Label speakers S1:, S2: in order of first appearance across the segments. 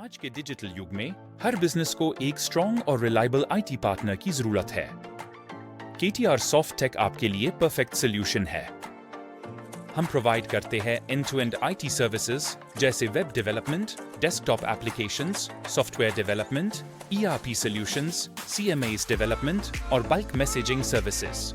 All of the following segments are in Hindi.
S1: आज के डिजिटल युग में हर बिजनेस को एक स्ट्रॉन्ग और रिलायबल आईटी पार्टनर की जरूरत है। KTR सॉफ्ट टेक आपके लिए परफेक्ट सोल्यूशन है। हम प्रोवाइड करते हैं end to end IT services जैसे web development, desktop applications, software development, ERP solutions, CMAs development और bulk messaging services.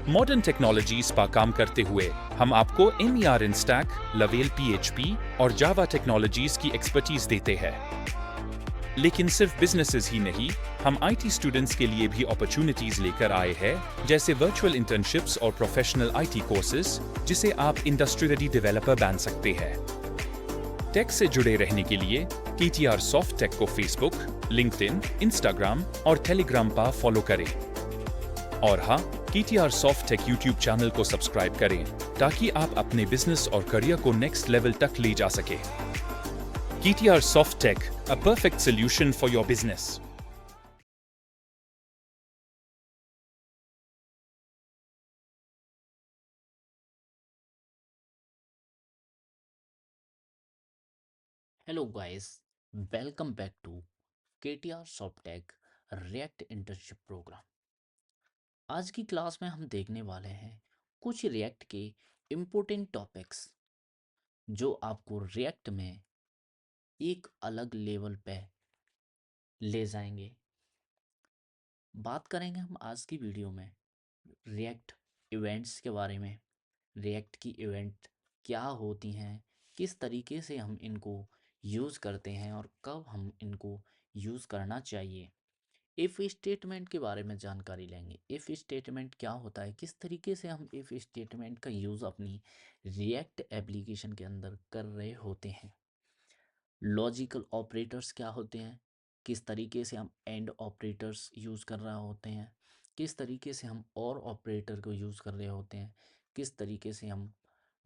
S1: Modern technologies पर काम करते हुए हम आपको MER इन स्टैक, लवेल PHP और जावा टेक्नोलॉजीज की एक्सपर्टीज देते हैं। लेकिन सिर्फ बिजनेसेस ही नहीं, हम IT स्टूडेंट्स के लिए भी अपॉर्चुनिटीज लेकर आए हैं, जैसे वर्चुअल इंटर्नशिप्स और प्रोफेशनल IT कोर्सेज, जिसे आप इंडस्ट्री रेडी डेवलपर बन सकते हैं। टेक से जुड़े रहने के लिए KTR सॉफ्ट टेक को फेसबुक, लिंक्डइन, इंस्टाग्राम और टेलीग्राम पर फॉलो करें। और हाँ, KTR soft take YouTube channel को सब्सक्राइब करें ताकि आप अपने बिजनेस और करियर को नेक्स्ट लेवल तक ले जा सके। KTR soft tech, a perfect solution for your business.
S2: Hello guys, welcome back to KTR SoftTech React Internship Program। आज की क्लास में हम देखने वाले हैं कुछ रिएक्ट के इम्पोर्टेंट टॉपिक्स जो आपको रिएक्ट में एक अलग लेवल पे ले जाएंगे। बात करेंगे हम आज की वीडियो में रिएक्ट इवेंट्स के बारे में। रिएक्ट की इवेंट क्या होती हैं, किस तरीके से हम इनको यूज़ करते हैं और कब हम इनको यूज़ करना चाहिए। इफ़ स्टेटमेंट के बारे में जानकारी लेंगे। इफ़ स्टेटमेंट क्या होता है, किस तरीके से हम इफ़ स्टेटमेंट का यूज़ अपनी रिएक्ट एप्लीकेशन के अंदर कर रहे होते हैं। लॉजिकल ऑपरेटर्स क्या होते हैं, किस तरीके से हम एंड ऑपरेटर्स यूज़ कर रहे होते हैं, किस तरीके से हम और ऑपरेटर को यूज़ कर रहे होते हैं, किस तरीके से हम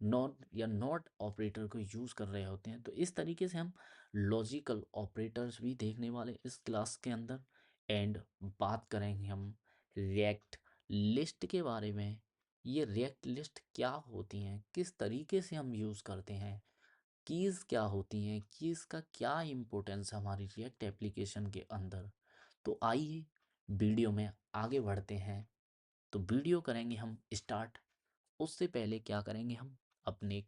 S2: नॉट या नॉट ऑपरेटर को यूज़ कर रहे होते हैं। तो इस तरीके से हम लॉजिकल ऑपरेटर्स भी देखने वाले इस क्लास के अंदर। एंड बात करेंगे हम रिएक्ट लिस्ट के बारे में। ये रिएक्ट लिस्ट क्या होती हैं, किस तरीके से हम यूज़ करते हैं, कीज़ क्या होती हैं, कीज़ का क्या इम्पोर्टेंस है हमारी रिएक्ट एप्लीकेशन के अंदर। तो आइए वीडियो में आगे बढ़ते हैं। तो वीडियो करेंगे हम स्टार्ट। उससे पहले क्या करेंगे, हम अपने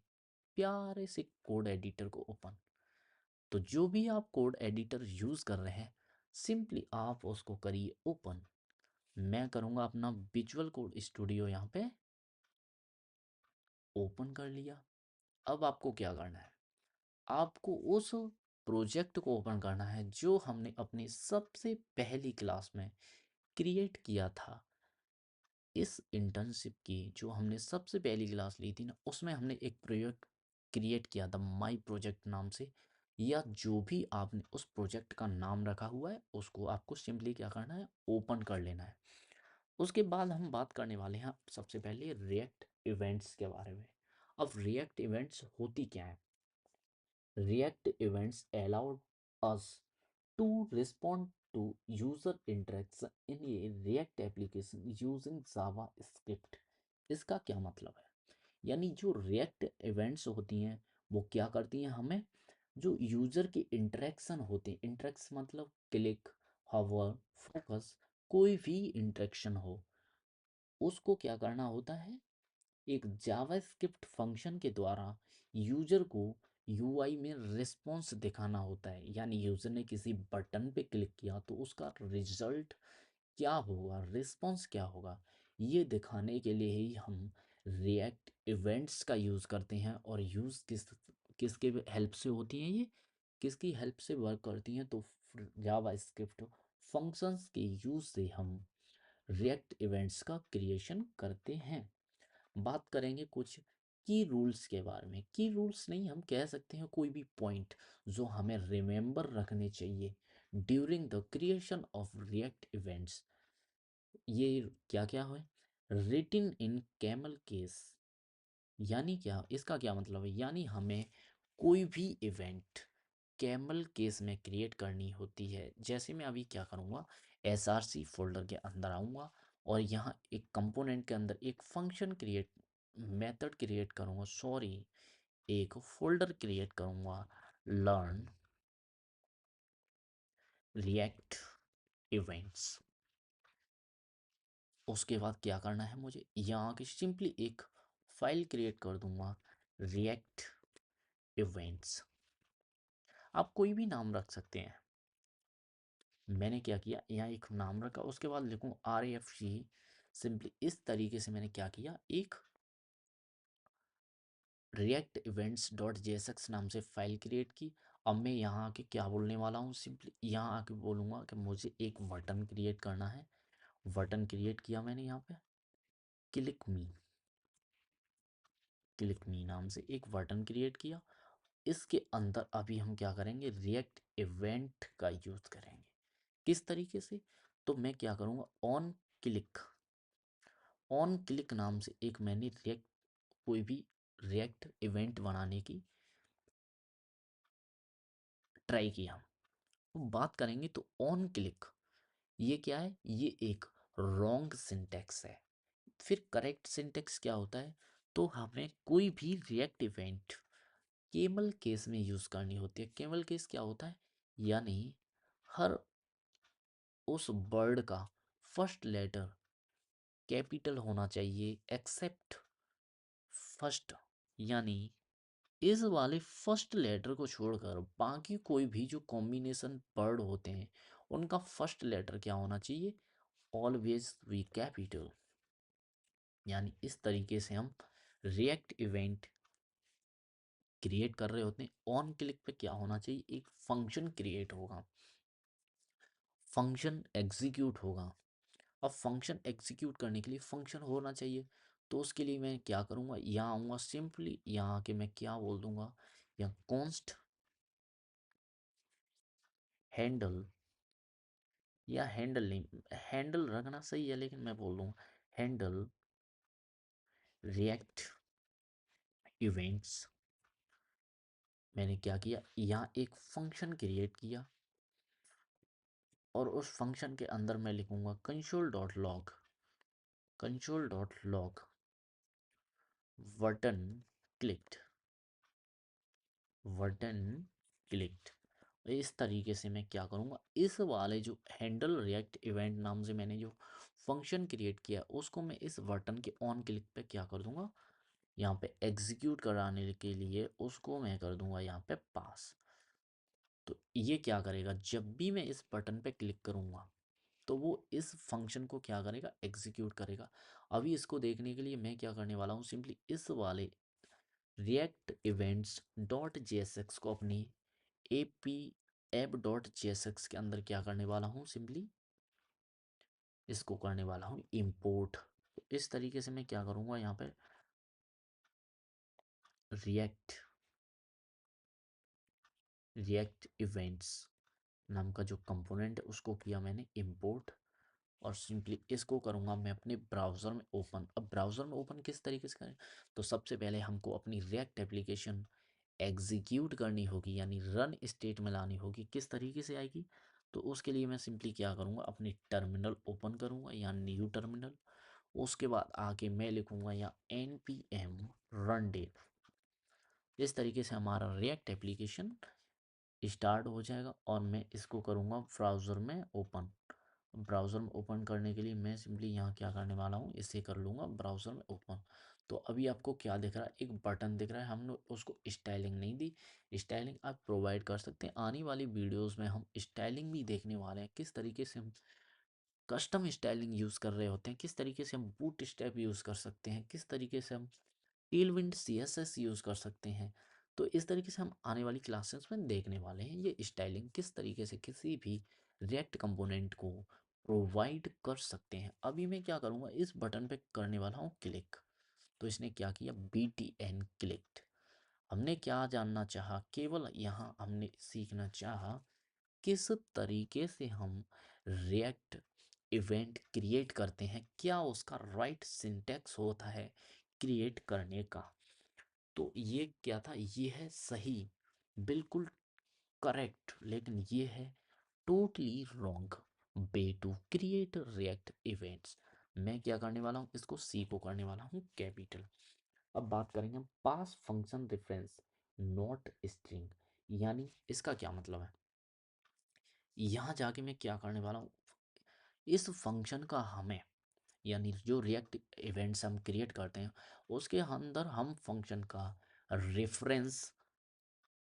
S2: प्यारे से कोड एडिटर को ओपन। तो जो भी आप कोड एडिटर यूज़ कर रहे हैं, सिंपली आप उसको करिए ओपन। मैं करूँगा अपना विजुअल कोड स्टूडियो, यहाँ पे ओपन कर लिया। अब आपको क्या करना है, आपको उस प्रोजेक्ट को ओपन करना है जो हमने अपनी सबसे पहली क्लास में क्रिएट किया था। इस इंटर्नशिप की जो हमने सबसे पहली क्लास ली थी ना, उसमें हमने एक प्रोजेक्ट क्रिएट किया था माई प्रोजेक्ट नाम से। या जो भी आपने उस प्रोजेक्ट का नाम रखा हुआ है, उसको आपको सिंपली क्या करना है, ओपन कर लेना है। उसके बाद हम बात करने वाले हैं सबसे पहले रिएक्ट इवेंट्स के बारे में। अब रिएक्ट इवेंट्स होती क्या है। React events allowed us to respond to user interaction in a React application using JavaScript। इसका क्या मतलब है, यानी जो React events होती हैं वो क्या करती हैं, हमें जो यूज़र की इंटरेक्शन होती है, इंटरेक्शन मतलब क्लिक, हवर, फोकस, कोई भी इंटरेक्शन हो, उसको क्या करना होता है, एक जावास्क्रिप्ट फंक्शन के द्वारा यूजर को यूआई में रिस्पॉन्स दिखाना होता है। यानी यूजर ने किसी बटन पे क्लिक किया तो उसका रिजल्ट क्या होगा, रिस्पॉन्स क्या होगा, ये दिखाने के लिए ही हम रिएक्ट इवेंट्स का यूज़ करते हैं। और यूज़ किसके हेल्प से होती हैं, ये किसकी हेल्प से वर्क करती हैं, तो जावास्क्रिप्ट फंक्शंस के यूज़ से हम रिएक्ट इवेंट्स का क्रिएशन करते हैं। बात करेंगे कुछ की रूल्स के बारे में। की रूल्स नहीं, हम कह सकते हैं कोई भी पॉइंट जो हमें रिमेंबर रखने चाहिए during the creation of react events. ये क्या क्या है, रिटिन इन कैमल केस। यानी क्या, इसका क्या मतलब है, यानी हमें कोई भी इवेंट कैमल केस में क्रिएट करनी होती है। जैसे मैं अभी क्या करूँगा, SRC फोल्डर के अंदर आऊँगा और यहाँ एक कंपोनेंट के अंदर एक फंक्शन क्रिएट मेथड क्रिएट करूँगा, सॉरी एक फोल्डर क्रिएट करूँगा लर्न रिएक्ट इवेंट्स। उसके बाद क्या करना है मुझे, यहाँ की सिंपली एक फाइल क्रिएट कर दूंगा, रिएक्ट इवेंट्स। आप कोई भी नाम रख सकते हैं। मैंने क्या किया, यहाँ एक नाम रखा, उसके बाद लिखूँ RFC। सिंपली इस तरीके से मैंने क्या किया, एक रिएक्ट इवेंट्स डॉट JSX नाम से फाइल क्रिएट की। अब मैं यहाँ आके क्या बोलने वाला हूँ, सिंपली यहाँ आके बोलूँगा कि मुझे एक बटन क्रिएट करना है। बटन क्रिएट किया मैंने यहाँ पे, क्लिक मी, क्लिक मी नाम से एक बटन क्रिएट किया। इसके अंदर अभी हम क्या करेंगे, रिएक्ट इवेंट का यूज़ करेंगे। किस तरीके से, तो मैं क्या करूँगा, ऑन क्लिक, ऑन क्लिक नाम से एक मैंने रिएक्ट, कोई भी रिएक्ट इवेंट बनाने की ट्राई किया। बात करेंगे तो ऑन क्लिक ये क्या है, ये एक रॉन्ग सिंटेक्स है। फिर करेक्ट सिंटेक्स क्या होता है, तो हमें कोई भी रिएक्ट इवेंट केवल केस में यूज़ करनी होती है। केवल केस क्या होता है, यानी हर उस वर्ड का फर्स्ट लेटर कैपिटल होना चाहिए एक्सेप्ट फर्स्ट, यानी इस वाले फर्स्ट लेटर को छोड़कर बाकी कोई भी जो कॉम्बिनेशन वर्ड होते हैं उनका फर्स्ट लेटर क्या होना चाहिए, ऑलवेज वी कैपिटल। यानी इस तरीके से हम रिएक्ट इवेंट क्रिएट कर रहे होते हैं। ऑन क्लिक पे क्या होना चाहिए, एक फंक्शन क्रिएट होगा, फंक्शन एग्जीक्यूट होगा। अब फंक्शन एग्जीक्यूट करने के लिए फंक्शन होना चाहिए, तो उसके लिए मैं क्या करूँगा, यहाँ आऊँगा, सिंपली यहाँ आके मैं क्या बोल दूंगा, यहाँ कॉन्स्ट हैंडल, या हैंडल नहीं, हैंडल रखना सही है लेकिन मैं बोल दूँगा हैंडल रिएक्ट इवेंट्स। मैंने क्या किया, यहाँ एक फंक्शन क्रिएट किया और उस फंक्शन के अंदर मैं लिखूंगा console dot log, console dot log button clicked, button clicked. इस तरीके से मैं क्या करूँगा, इस वाले जो हैंडल रिएक्ट इवेंट नाम से मैंने जो फंक्शन क्रिएट किया उसको मैं इस बटन के ऑन क्लिक पे क्या कर दूंगा, यहाँ पे एग्जीक्यूट कराने के लिए उसको मैं कर दूंगा यहाँ पे पास। तो ये क्या करेगा, जब भी मैं इस बटन पे क्लिक करूँगा तो वो इस फंक्शन को क्या करेगा, एग्जीक्यूट करेगा। अभी इसको देखने के लिए मैं क्या करने वाला हूँ, सिंपली इस वाले रिएक्ट इवेंट्स डॉट JSX को अपनी AP ऐप डॉट JSX के अंदर क्या करने वाला हूँ, सिंपली इसको करने वाला हूँ इम्पोर्ट। इस तरीके से मैं क्या करूँगा, यहाँ पे रिएक्ट, रिएक्ट इवेंट्स नाम का जो कंपोनेंट है उसको किया मैंने इम्पोर्ट, और सिंपली इसको करूँगा मैं अपने ब्राउज़र में ओपन। अब ब्राउज़र में ओपन किस तरीके से करें, तो सबसे पहले हमको अपनी रिएक्ट एप्लीकेशन एग्जीक्यूट करनी होगी, यानी रन स्टेट में लानी होगी। किस तरीके से आएगी, तो उसके लिए मैं सिंपली क्या करूँगा, अपनी टर्मिनल ओपन करूँगा या न्यू टर्मिनल। उसके बाद आके मैं लिखूँगा या npm रन डेट। इस तरीके से हमारा रिएक्ट एप्लीकेशन स्टार्ट हो जाएगा और मैं इसको करूँगा ब्राउज़र में ओपन। ब्राउज़र में ओपन करने के लिए मैं सिंपली यहाँ क्या करने वाला हूँ, इसे कर लूँगा ब्राउज़र में ओपन। तो अभी आपको क्या दिख रहा है, एक बटन दिख रहा है, हमने उसको स्टाइलिंग नहीं दी। स्टाइलिंग आप प्रोवाइड कर सकते हैं। आने वाली वीडियोस में हम स्टाइलिंग भी देखने वाले हैं, किस तरीके से हम कस्टम स्टाइलिंग यूज़ कर रहे होते हैं, किस तरीके से हम बूट स्टेप यूज़ कर सकते हैं, किस तरीके से हम टेलविंड CSS यूज़ कर सकते हैं। तो इस तरीके से हम आने वाली क्लासेस में देखने वाले हैं ये स्टाइलिंग किस तरीके से किसी भी रिएक्ट कंपोनेंट को प्रोवाइड कर सकते हैं। अभी मैं क्या करूँगा, इस बटन पे करने वाला हूँ क्लिक। तो इसने क्या किया, BTN क्लिक्ड। हमने क्या जानना चाहा, केवल यहाँ हमने सीखना चाहा किस तरीके से हम रिएक्ट इवेंट क्रिएट करते हैं, क्या उसका राइट सिंटेक्स होता है क्रिएट करने का। तो ये क्या था, ये है सही, बिल्कुल करेक्ट, लेकिन ये है totally wrong way to create React events. मैं क्या करने वाला हूँ, इसको सी को करने वाला हूँ कैपिटल। अब बात करेंगे हम पास फंक्शन रेफरेंस नॉट स्ट्रिंग, यानी इसका क्या मतलब है। यहाँ जाके मैं क्या करने वाला हूँ, इस फंक्शन का हमें, यानी जो रिएक्ट इवेंट्स हम क्रिएट करते हैं उसके अंदर हम फंक्शन का रेफरेंस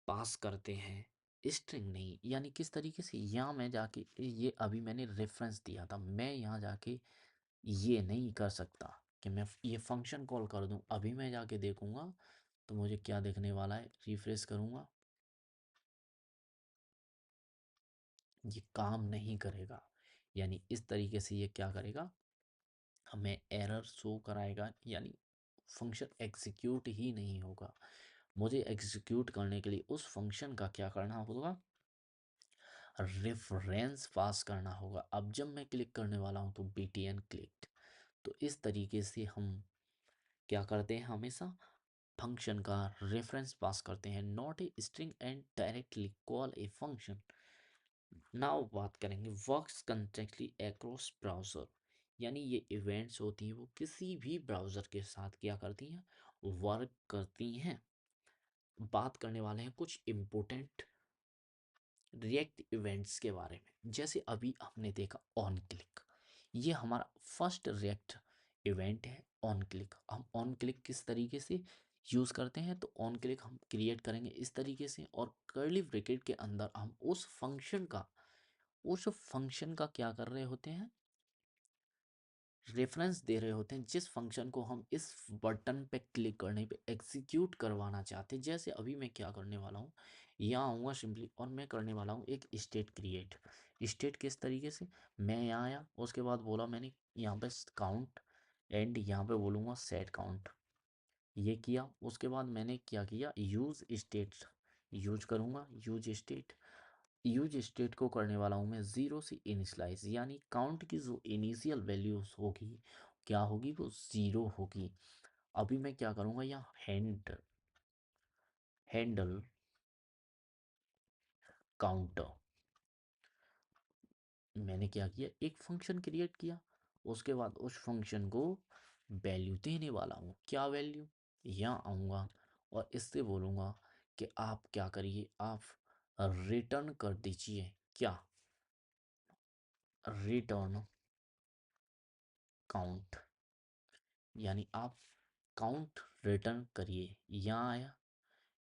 S2: पास करते हैं, स्ट्रिंग नहीं। यानी किस तरीके से, यहाँ मैं जाके, ये अभी मैंने रेफरेंस दिया था, मैं यहाँ जाके ये नहीं कर सकता कि मैं ये फंक्शन कॉल कर दूं। अभी मैं जाके देखूंगा तो मुझे क्या देखने वाला है, रिफ्रेश करूंगा, ये काम नहीं करेगा। यानी इस तरीके से ये क्या करेगा, हमें एरर शो कराएगा, यानी फंक्शन एग्जीक्यूट ही नहीं होगा। मुझे एग्जीक्यूट करने के लिए उस फंक्शन का क्या करना होगा, रेफरेंस पास करना होगा। अब जब मैं क्लिक करने वाला हूँ तो btn क्लिक, तो इस तरीके से हम क्या करते हैं, हमेशा फंक्शन का रेफरेंस पास करते हैं, not a string and directly call a function. Now बात करेंगे वर्क्स कंटेक्टली अक्रॉस ब्राउज़र, यानी ये इवेंट्स होती हैं वो किसी भी ब्राउज़र के साथ क्या करती हैं, वर्क करती हैं। बात करने वाले हैं कुछ इम्पोर्टेंट रिएक्ट इवेंट्स के बारे में। जैसे अभी हमने देखा ऑन क्लिक, ये हमारा फर्स्ट रिएक्ट इवेंट है। ऑन क्लिक, हम ऑन क्लिक किस तरीके से यूज़ करते हैं, तो ऑन क्लिक हम क्रिएट करेंगे इस तरीके से, और कर्ली ब्रैकेट के अंदर हम उस फंक्शन का क्या कर रहे होते हैं, रेफरेंस दे रहे होते हैं, जिस फंक्शन को हम इस बटन पे क्लिक करने पे एग्जीक्यूट करवाना चाहते हैं। जैसे अभी मैं क्या करने वाला हूँ, यहाँ आऊँगा सिंपली और मैं करने वाला हूँ एक स्टेट क्रिएट। स्टेट किस तरीके से, मैं यहाँ आया, उसके बाद बोला मैंने यहाँ पे काउंट, एंड यहाँ पे बोलूँगा सेट काउंट, ये किया। उसके बाद मैंने क्या किया, यूज स्टेट यूज करूँगा, यूज स्टेट को करने वाला हूँ मैं ज़ीरो से इनिशलाइज, यानी काउंट की जो इनिशियल वैल्यूज होगी क्या होगी, वो ज़ीरो होगी। अभी मैं क्या करूँगा, यहाँ हैंडल काउंटर, मैंने क्या किया, एक फंक्शन क्रिएट किया। उसके बाद उस फंक्शन को वैल्यू देने वाला हूँ, क्या वैल्यू, यहाँ आऊँगा और इससे बोलूँगा कि आप क्या करिए, आप रिटर्न कर दीजिए, क्या, रिटर्न काउंट, यानी आप काउंट रिटर्न करिए। यहाँ आया,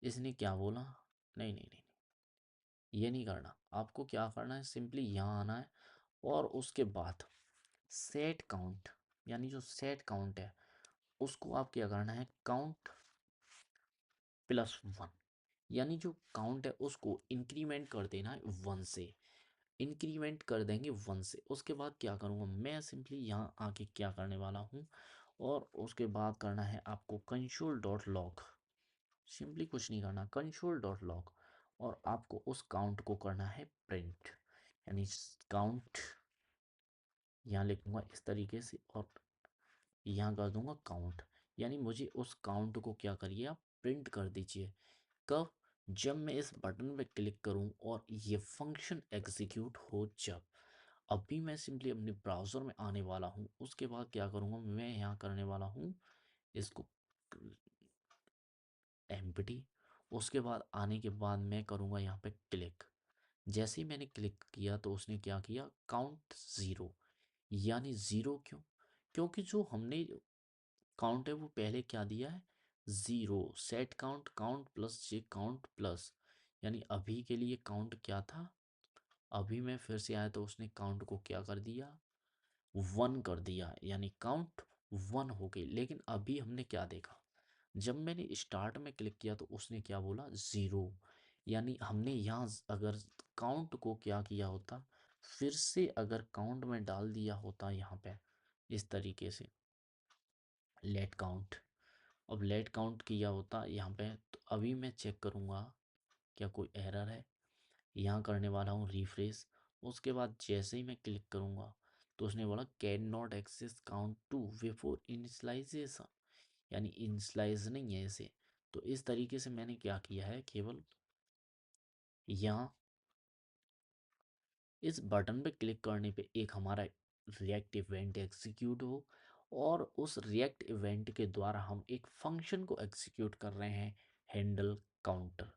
S2: इसने क्या बोला, नहीं नहीं नहीं, ये नहीं करना, आपको क्या करना है, सिंपली यहाँ आना है और उसके बाद सेट काउंट, यानी जो सेट काउंट है उसको आप क्या करना है, काउंट प्लस वन, यानी जो काउंट है उसको इंक्रीमेंट कर देना है वन से, इंक्रीमेंट कर देंगे वन से। उसके बाद क्या करूँगा, मैं सिंपली यहाँ आके क्या करने वाला हूँ, और उसके बाद करना है आपको कंसोल डॉट लॉग, सिंपली कुछ नहीं करना, कंसोल डॉट लॉग, और आपको उस काउंट को करना है प्रिंट, यानी काउंट यहाँ लिखूंगा इस तरीके से, और यहाँ कर दूंगा काउंट, यानी मुझे उस काउंट को क्या करिए, आप प्रिंट कर दीजिए। कब, जब मैं इस बटन पे क्लिक करूं और ये फंक्शन एग्जीक्यूट हो जब। अभी मैं सिंपली अपने ब्राउज़र में आने वाला हूँ, उसके बाद क्या करूँगा, मैं यहाँ करने वाला हूँ इसको एम्प्टी। उसके बाद आने के बाद मैं करूँगा यहाँ पे क्लिक। जैसे ही मैंने क्लिक किया तो उसने क्या किया, काउंट ज़ीरो, यानी ज़ीरो क्यों, क्योंकि जो हमने काउंट है वो पहले क्या दिया है, zero, set count, count plus j count plus, यानी अभी के लिए काउंट क्या था, अभी मैं फिर से आया तो उसने काउंट को क्या कर दिया, वन कर दिया, यानी काउंट वन हो गई। लेकिन अभी हमने क्या देखा, जब मैंने स्टार्ट में क्लिक किया तो उसने क्या बोला, ज़ीरो, यानी हमने यहाँ अगर काउंट को क्या किया होता, फिर से अगर काउंट में डाल दिया होता यहाँ पे इस तरीके से, लेट काउंट, अब लेट काउंट किया होता यहाँ पे, तो अभी मैं चेक करूँगा क्या कोई एरर है। यहाँ करने वाला हूँ रिफ्रेश। उसके बाद जैसे ही मैं क्लिक करूँगा तो उसने बोला cannot access count to before initialization, यानी इनिशलाइज नहीं है इसे। तो इस तरीके से मैंने क्या किया है, केवल यहाँ इस बटन पे क्लिक करने पे एक हमारा रिएक्ट इवेंट एग्जीक्यूट हो, और उस रिएक्ट इवेंट के द्वारा हम एक फंक्शन को एग्जीक्यूट कर रहे हैं, हैंडल काउंटर।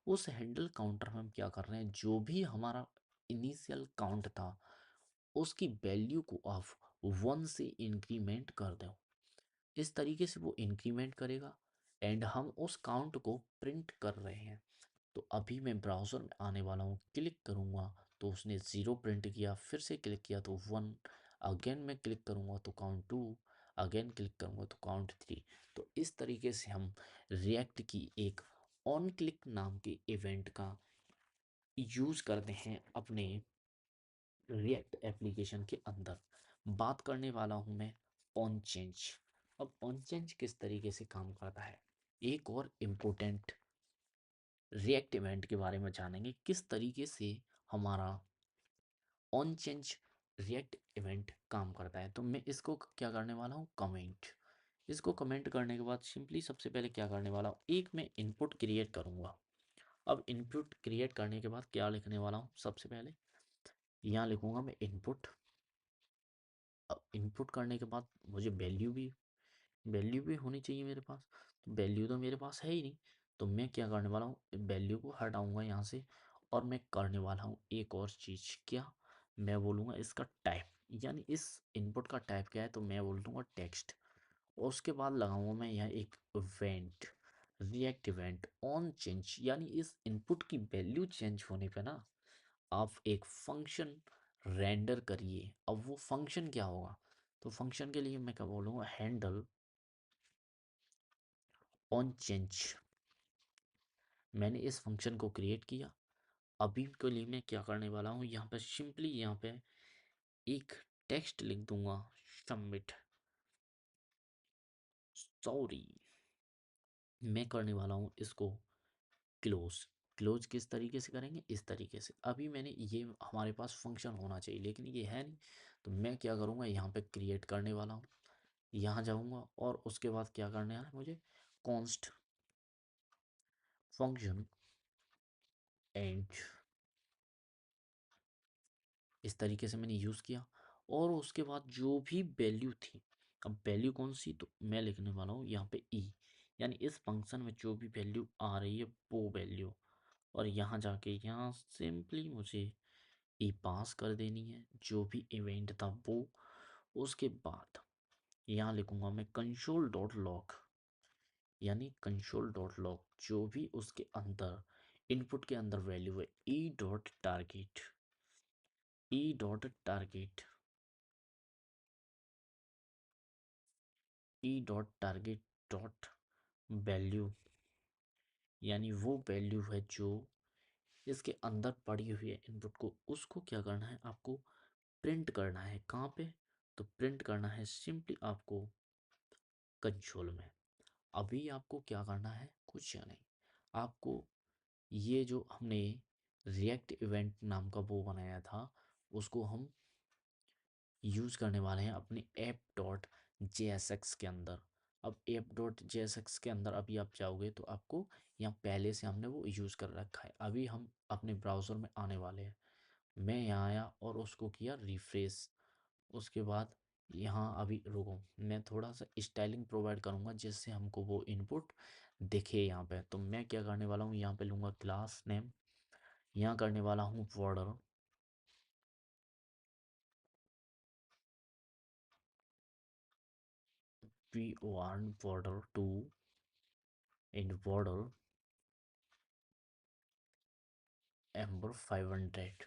S2: उस हैंडल काउंटर में हम क्या कर रहे हैं, जो भी हमारा इनिशियल काउंट था उसकी वैल्यू को आप 1 से इंक्रीमेंट कर दो। इस तरीके से वो इंक्रीमेंट करेगा एंड हम उस काउंट को प्रिंट कर रहे हैं। तो अभी मैं ब्राउज़र में आने वाला हूँ, क्लिक करूँगा तो उसने 0 प्रिंट किया, फिर से क्लिक किया तो 1, अगेन मैं क्लिक करूँगा तो काउंट 2, अगेन क्लिक करूँगा तो काउंट 3। तो इस तरीके से हम रिएक्ट की एक ऑन क्लिक नाम के इवेंट का यूज़ करते हैं अपने रिएक्ट एप्लीकेशन के अंदर। बात करने वाला हूँ मैं ऑन चेंज। अब ऑन चेंज किस तरीके से काम करता है, एक और इम्पोर्टेंट रिएक्ट इवेंट के बारे में जानेंगे, किस तरीके से हमारा ऑन चेंज रिएक्ट इवेंट काम करता है। तो मैं इसको क्या करने वाला हूँ, कमेंट। इसको कमेंट करने के बाद सिंपली सबसे पहले क्या करने वाला हूँ, एक मैं इनपुट क्रिएट करूँगा। अब इनपुट क्रिएट करने के बाद क्या लिखने वाला हूँ, सबसे पहले यहाँ लिखूँगा मैं इनपुट। अब इनपुट करने के बाद मुझे वैल्यू भी होनी चाहिए मेरे पास। तो वैल्यू तो मेरे पास है ही नहीं, तो मैं क्या करने वाला हूँ, वैल्यू को हटाऊंगा यहाँ से और मैं करने वाला हूँ एक और चीज़। क्या, मैं बोलूँगा इसका टाइप, यानी इस इनपुट का टाइप क्या है, तो मैं बोल दूँगा टेक्स्ट। और उसके बाद लगाऊंगा मैं यहाँ एक event, react event on change, यानी इस इनपुट की वैल्यू चेंज होने पे ना आप एक फंक्शन रेंडर करिए। अब वो फंक्शन क्या होगा, तो फंक्शन के लिए मैं क्या बोलूँगा, हैंडल ऑन चेंज। मैंने इस फंक्शन को क्रिएट किया। अभी के लिए मैं क्या करने वाला हूँ, यहाँ पे सिंपली यहाँ पे एक टेक्स्ट लिख दूंगा, सबमिट। सॉरी, मैं करने वाला हूँ इसको क्लोज। क्लोज किस तरीके से करेंगे, इस तरीके से। अभी मैंने ये हमारे पास फंक्शन होना चाहिए लेकिन ये है नहीं, तो मैं क्या करूँगा, यहाँ पे क्रिएट करने वाला हूँ। यहाँ जाऊँगा और उसके बाद क्या करना है मुझे, कॉन्स्ट फंक्शन एंड, इस तरीके से मैंने यूज़ किया। और उसके बाद जो भी वैल्यू थी, अब वैल्यू कौन सी, तो मैं लिखने वाला हूँ यहाँ पे ई, यानी इस फंक्शन में जो भी वैल्यू आ रही है वो वैल्यू। और यहाँ जाके यहाँ सिंपली मुझे ई पास कर देनी है, जो भी इवेंट था वो। उसके बाद यहाँ लिखूंगा मैं कंसोल डॉट लॉग, यानी कंसोल डॉट लॉग जो भी उसके अंदर इनपुट के अंदर वैल्यू है, E dot target, E dot target, E dot target dot value, यानी वो वैल्यू है जो इसके अंदर पड़ी हुई है इनपुट को, उसको क्या करना है, आपको प्रिंट करना है। कहाँ पे, तो प्रिंट करना है सिंपली आपको कंसोल में। अभी आपको क्या करना है, कुछ या नहीं, आपको ये जो हमने रिएक्ट इवेंट नाम का वो बनाया था उसको हम यूज़ करने वाले हैं अपने ऐप डॉट JSX के अंदर। अब ऐप डॉट JSX के अंदर अभी आप जाओगे तो आपको यहाँ पहले से हमने वो यूज़ कर रखा है। अभी हम अपने ब्राउज़र में आने वाले हैं। मैं यहाँ आया और उसको किया रिफ्रेश। उसके बाद यहाँ अभी रुको, मैं थोड़ा सा स्टाइलिंग प्रोवाइड करूँगा जिससे हमको वो इनपुट दिखे यहाँ पे। तो मैं क्या करने वाला हूँ, यहाँ पे लूँगा क्लास नेम, यहाँ करने वाला हूँ बॉर्डर, P1 बॉर्डर 2 इन बॉर्डर एम्बर 500।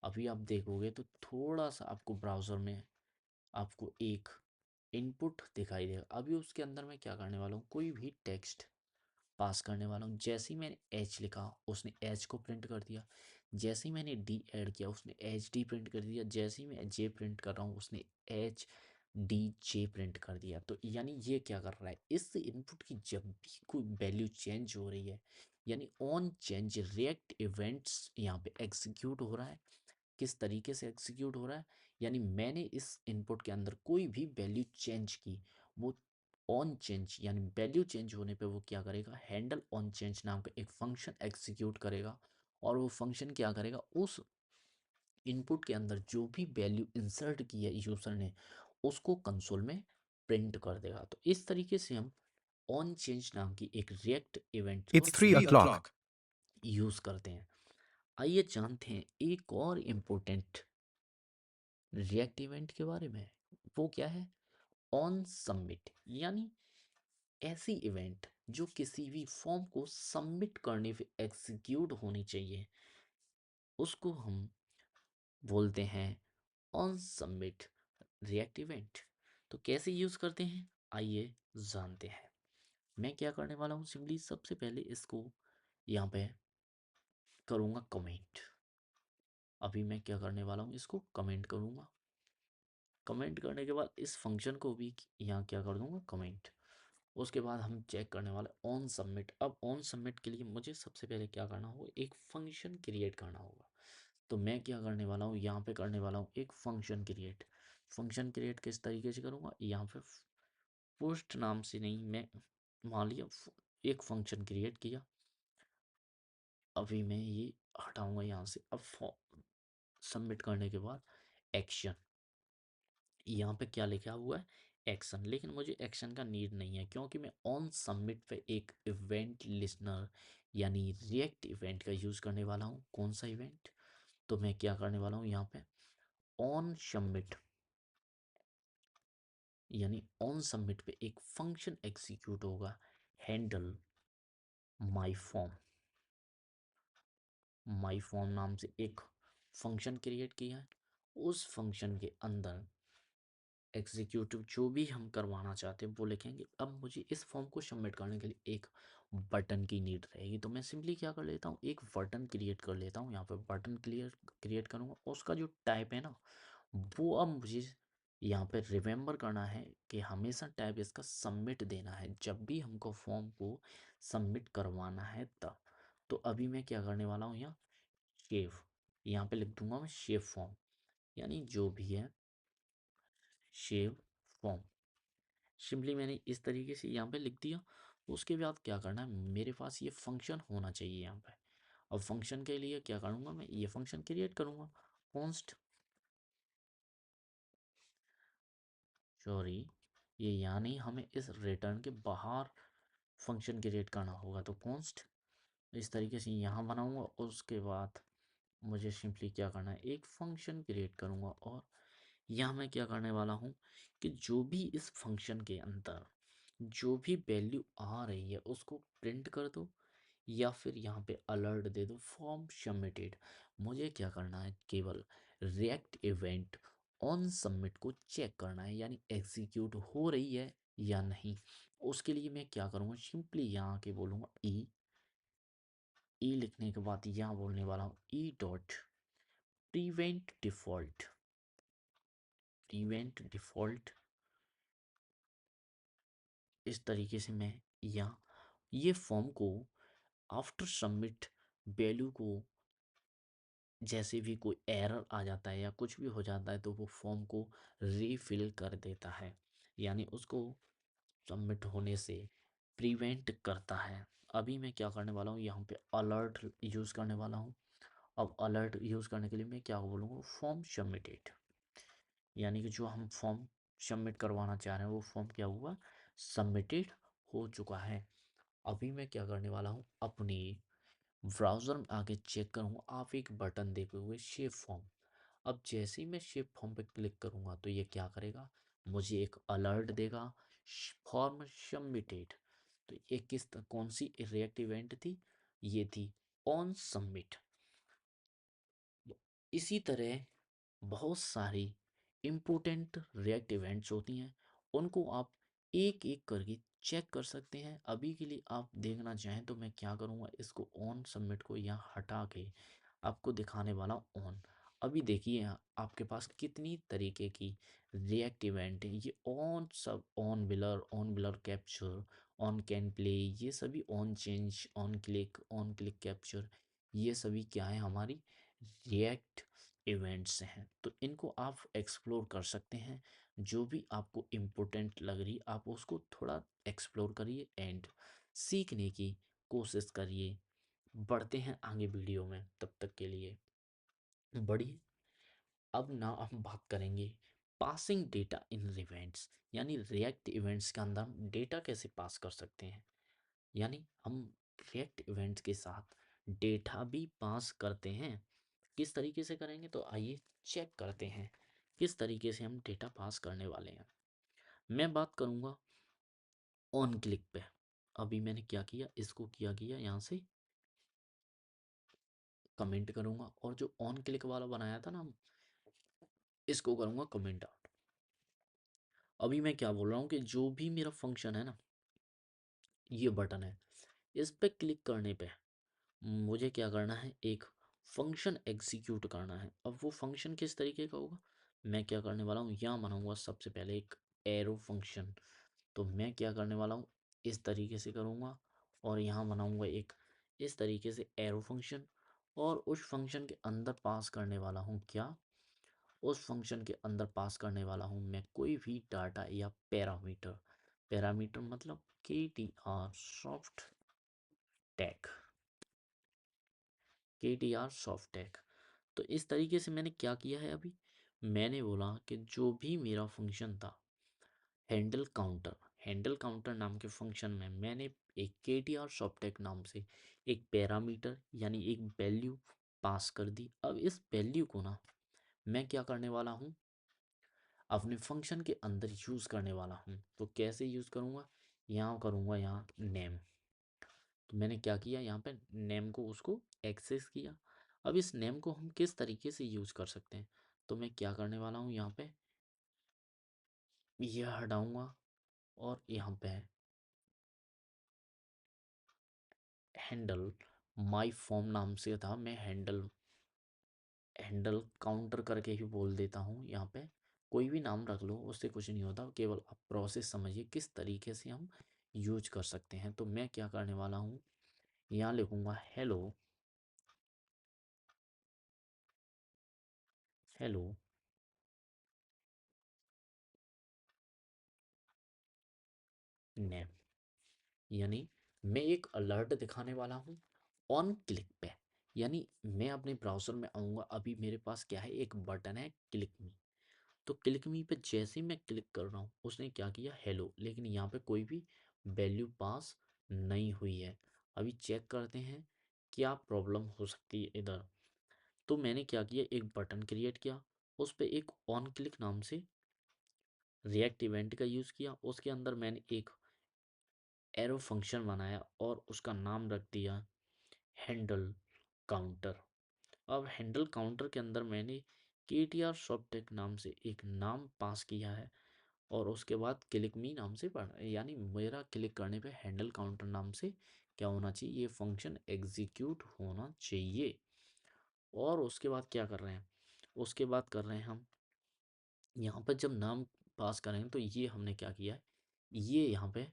S2: अभी आप देखोगे तो थोड़ा सा आपको ब्राउज़र में आपको एक इनपुट दिखाई देगा। अभी उसके अंदर मैं क्या करने वाला हूँ, कोई भी टेक्स्ट पास करने वाला हूँ। जैसे ही मैंने एच लिखा उसने एच को प्रिंट कर दिया, जैसे ही मैंने डी ऐड किया उसने एच डी प्रिंट कर दिया, जैसे ही मैं जे प्रिंट कर रहा हूँ उसने एच डी जे प्रिंट कर दिया। तो यानी ये क्या कर रहा है, इस इनपुट की जब भी कोई वैल्यू चेंज हो रही है, यानी ऑन चेंज रिएक्ट इवेंट्स यहाँ पे एग्जीक्यूट हो रहा है। किस तरीके से एग्जीक्यूट हो रहा है, यानी मैंने इस इनपुट के अंदर कोई भी वैल्यू चेंज की, वो ऑन चेंज यानी वैल्यू चेंज होने पे वो क्या करेगा, हैंडल ऑन चेंज नाम का एक फंक्शन एग्जीक्यूट करेगा। और वो फंक्शन क्या करेगा, उस इनपुट के अंदर जो भी वैल्यू इंसर्ट की है यूज़र ने उसको कंसोल में प्रिंट कर देगा। तो इस तरीके से हम ऑन चेंज नाम की एक रिएक्ट इवेंट को
S3: It's 3 o'clock.
S2: यूज़ करते हैं। आइए जानते हैं एक और इम्पोर्टेंट रिएक्ट इवेंट के बारे में। वो क्या है? ऑन सबमिट, यानी ऐसी इवेंट जो किसी भी फॉर्म को सबमिट करने पे एग्जीक्यूट होनी चाहिए, उसको हम बोलते हैं ऑन सबमिट रिएक्ट इवेंट। तो कैसे यूज करते हैं, आइए जानते हैं। मैं क्या करने वाला हूँ, सिंपली सबसे पहले इसको यहाँ पे करूँगा कमेंट। अभी मैं क्या करने वाला हूँ, इसको कमेंट करूँगा। कमेंट करने के बाद इस फंक्शन को भी यहाँ क्या कर दूंगा, कमेंट। उसके बाद हम चेक करने वाले ऑन सबमिट। अब ऑन सबमिट के लिए मुझे सबसे पहले क्या करना होगा, एक फंक्शन क्रिएट करना होगा। तो मैं क्या करने वाला हूँ, यहाँ पे करने वाला हूँ एक फंक्शन क्रिएट। फंक्शन क्रिएट किस तरीके से करूँगा, यहाँ पे पोस्ट नाम से नहीं, मैं मान लिया एक फंक्शन क्रिएट किया। अभी मैं ये हटाऊंगा यहाँ से। अब सबमिट करने के बाद एक्शन, यहाँ पे क्या लिखा हुआ है, एक्शन। लेकिन मुझे एक्शन का नीड नहीं है, क्योंकि मैं ऑन सबमिट पे एक इवेंट लिसनर यानी रिएक्ट इवेंट का यूज़ करने वाला हूँ। कौन सा इवेंट, तो मैं क्या करने वाला हूँ, यहाँ पे ऑन सबमिट, यानी ऑन सबमिट पे एक फंक्शन एग्जीक्यूट होगा, handle my form. My form नाम से एक फंक्शन क्रिएट किया है। उस फंक्शन के अंदर एग्जीक्यूटिव जो भी हम करवाना चाहते हैं वो लिखेंगे। अब मुझे इस फॉर्म को सबमिट करने के लिए एक बटन की नीड रहेगी, तो मैं सिंपली क्या कर लेता हूँ, एक बटन क्रिएट कर लेता हूँ। यहाँ पे बटन क्रिएट करूँगा। उसका जो टाइप है ना, वो अब मुझे यहाँ पे रिमेम्बर करना है कि हमेशा टाइप इसका सबमिट देना है, जब भी हमको फॉर्म को सबमिट करवाना है तब। तो अभी मैं क्या करने वाला हूँ, यहाँ शेव, यहाँ पे लिख दूंगा मैं शेव फॉर्म, यानी जो भी है शेव फॉर्म। सिंपली मैंने इस तरीके से यहाँ पे लिख दिया। उसके बाद क्या करना है, मेरे पास ये फंक्शन होना चाहिए यहाँ पे। अब फंक्शन के लिए क्या करूँगा, मैं ये फंक्शन क्रिएट करूँगा, कॉन्स्ट, सॉरी ये यहाँ नहीं, हमें इस रिटर्न के बाहर फंक्शन क्रिएट करना होगा। तो कॉन्स्ट इस तरीके से यहाँ बनाऊँगा। उसके बाद मुझे सिंपली क्या करना है, एक फंक्शन क्रिएट करूँगा। और यहाँ मैं क्या करने वाला हूँ कि जो भी इस फंक्शन के अंदर जो भी वैल्यू आ रही है उसको प्रिंट कर दो, या फिर यहाँ पे अलर्ट दे दो फॉर्म सबमिटेड। मुझे क्या करना है, केवल रिएक्ट इवेंट ऑन सबमिट को चेक करना है, यानी एग्जीक्यूट हो रही है या नहीं। उसके लिए मैं क्या करूँगा, सिंपली यहाँ के बोलूँगा ई। ई लिखने के बाद यहाँ बोलने वाला हूँ E dot prevent default. Prevent default इस तरीके से मैं यहाँ ये फॉर्म को आफ्टर सबमिट वैल्यू को, जैसे भी कोई एरर आ जाता है या कुछ भी हो जाता है, तो वो फॉर्म को रीफिल कर देता है, यानी उसको सबमिट होने से प्रिवेंट करता है। अभी मैं क्या करने वाला हूँ, यहाँ पे अलर्ट यूज़ करने वाला हूँ। अब अलर्ट यूज़ करने के लिए मैं क्या बोलूँगा, फॉर्म सबमिटेड, यानी कि जो हम फॉर्म सबमिट करवाना चाह रहे हैं वो फॉर्म क्या हुआ, सबमिटेड हो चुका है। अभी मैं क्या करने वाला हूँ, अपनी ब्राउज़र में आके चेक करूँगा, आप एक बटन देखे हुए शेप फॉर्म। अब जैसे ही मैं शेप फॉर्म पे क्लिक करूँगा तो ये क्या करेगा, मुझे एक अलर्ट देगा, फॉर्म सबमिटेड। तो ये कौन सी रिएक्ट इवेंट थी, ये थी ऑन सबमिट। इसी तरह बहुत सारी इम्पोर्टेंट रिएक्ट इवेंट्स होती हैं, उनको आप एक एक करके चेक कर सकते हैं। अभी के लिए आप देखना चाहें तो मैं क्या करूँगा, इसको ऑन सबमिट को यहाँ हटा के आपको दिखाने वाला हूँ ऑन। अभी देखिए आपके पास कितनी तरीके की रिएक्ट इवेंट है। ये ऑन सब, on blur capture, on can play, ये सभी on change, on click capture, ये सभी क्या है, हमारी रिएक्ट इवेंट्स हैं। तो इनको आप एक्सप्लोर कर सकते हैं। जो भी आपको इम्पोर्टेंट लग रही आप उसको थोड़ा एक्सप्लोर करिए एंड सीखने की कोशिश करिए। बढ़ते हैं आगे वीडियो में, तब तक के लिए बढ़िए। अब ना हम बात करेंगे पासिंग डेटा इन इवेंट्स, यानी रिएक्ट इवेंट्स के अंदर हम डेटा कैसे पास कर सकते हैं। यानी हम रिएक्ट इवेंट्स के साथ डेटा भी पास करते हैं। किस तरीके से करेंगे, तो आइए चेक करते हैं किस तरीके से हम डेटा पास करने वाले हैं। मैं बात करूंगा ऑन क्लिक पे। अभी मैंने क्या किया, इसको किया यहाँ से कमेंट करूंगा, और जो ऑन क्लिक वाला बनाया था ना, इसको करूंगा कमेंट आउट। अभी मैं क्या बोल रहा हूँ कि जो भी मेरा फंक्शन है ना, ये बटन है, इस पे क्लिक करने पे मुझे क्या करना है, एक फंक्शन एग्जीक्यूट करना है। अब वो फंक्शन किस तरीके का होगा, मैं क्या करने वाला हूँ, यहाँ बनाऊंगा सबसे पहले एक एरो फंक्शन। तो मैं क्या करने वाला हूँ, इस तरीके से करूँगा, और यहाँ बनाऊंगा एक इस तरीके से एरो फंक्शन, और उस फंक्शन के अंदर पास करने वाला हूँ क्या, उस फंक्शन के अंदर पास करने वाला हूँ मैं कोई भी डाटा या पैरामीटर। पैरामीटर मतलब KTR soft tag, KTR soft tag. तो इस तरीके से मैंने क्या किया है, अभी मैंने बोला कि जो भी मेरा फंक्शन था हैंडल काउंटर, हैंडल काउंटर नाम के फंक्शन में मैंने एक KTR सॉफ्टटेक नाम से एक पैरामीटर यानी एक वैल्यू पास कर दी। अब इस वैल्यू को ना मैं क्या करने वाला हूँ, अपने फंक्शन के अंदर यूज़ करने वाला हूँ। तो कैसे यूज़ करूँगा, यहाँ करूँगा यहाँ नेम। तो मैंने क्या किया, यहाँ पे नेम को उसको एक्सेस किया। अब इस नेम को हम किस तरीके से यूज़ कर सकते हैं, तो मैं क्या करने वाला हूँ, यहाँ पे यह हटाऊँगा, और यहाँ पे हैंडल माई फॉर्म नाम से था, मैं हैंडल हैंडल काउंटर करके ही बोल देता हूँ। यहाँ पे कोई भी नाम रख लो, उससे कुछ नहीं होता, केवल आप प्रोसेस समझिए किस तरीके से हम यूज कर सकते हैं। तो मैं क्या करने वाला हूँ, यहाँ लिखूँगा हेलो, हेलो नेम, यानी मैं एक अलर्ट दिखाने वाला हूँ ऑन क्लिक पे। यानी मैं अपने ब्राउज़र में आऊँगा, अभी मेरे पास क्या है, एक बटन है क्लिक मी। तो क्लिक मी पे जैसे ही मैं क्लिक कर रहा हूँ, उसने क्या किया, हेलो, लेकिन यहाँ पे कोई भी वैल्यू पास नहीं हुई है। अभी चेक करते हैं क्या प्रॉब्लम हो सकती है इधर। तो मैंने क्या किया, एक बटन क्रिएट किया, उस पे एक ऑन क्लिक नाम से रिएक्ट इवेंट का यूज़ किया, उसके अंदर मैंने एक एरो फंक्शन बनाया और उसका नाम रख दिया हैंडल काउंटर। अब हैंडल काउंटर के अंदर मैंने KTR सॉफ्टटेक नाम से एक नाम पास किया है, और उसके बाद क्लिक मी नाम से पढ़, यानी मेरा क्लिक करने पे हैंडल काउंटर नाम से क्या होना चाहिए, ये फंक्शन एग्जीक्यूट होना चाहिए। और उसके बाद क्या कर रहे हैं, उसके बाद कर रहे हैं हम यहाँ पर जब नाम पास करें, तो ये हमने क्या किया है, ये यहाँ पे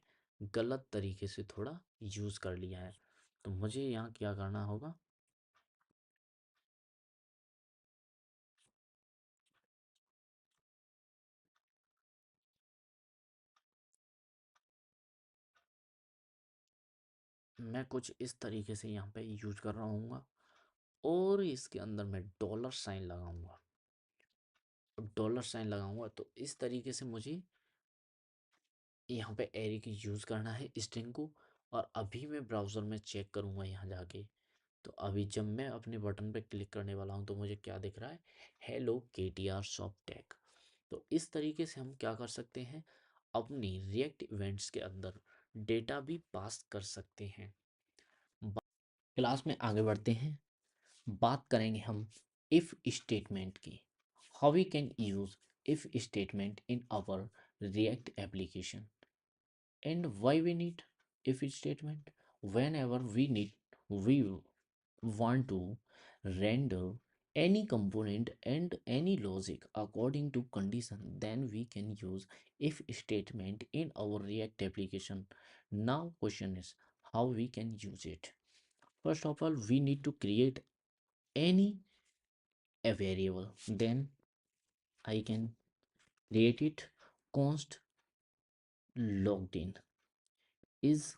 S2: गलत तरीके से थोड़ा यूज़ कर लिया है। तो मुझे यहाँ क्या करना होगा, मैं कुछ इस तरीके से यहाँ पे यूज कर रहा हूँ, और इसके अंदर मैं डॉलर साइन लगाऊंगा। डॉलर साइन लगाऊंगा तो इस तरीके से मुझे यहाँ पे एरे की यूज़ करना है स्ट्रिंग को। और अभी मैं ब्राउज़र में चेक करूँगा यहाँ जाके, तो अभी जब मैं अपने बटन पे क्लिक करने वाला हूँ, तो मुझे क्या दिख रहा है, हेलो KTR सॉफ्ट टैग। तो इस तरीके से हम क्या कर सकते हैं, अपनी रिएक्ट इवेंट्स के अंदर डेटा भी पास कर सकते हैं। क्लास में आगे बढ़ते हैं, बात करेंगे हम इफ स्टेटमेंट की। How we can use if statement in our React application, and why we need if statement. whenever we want to render any component and any logic according to condition, then we can use if statement in our react application. Now question is how we can use it. First of all, we need to create any a variable, then I can create it const logged in is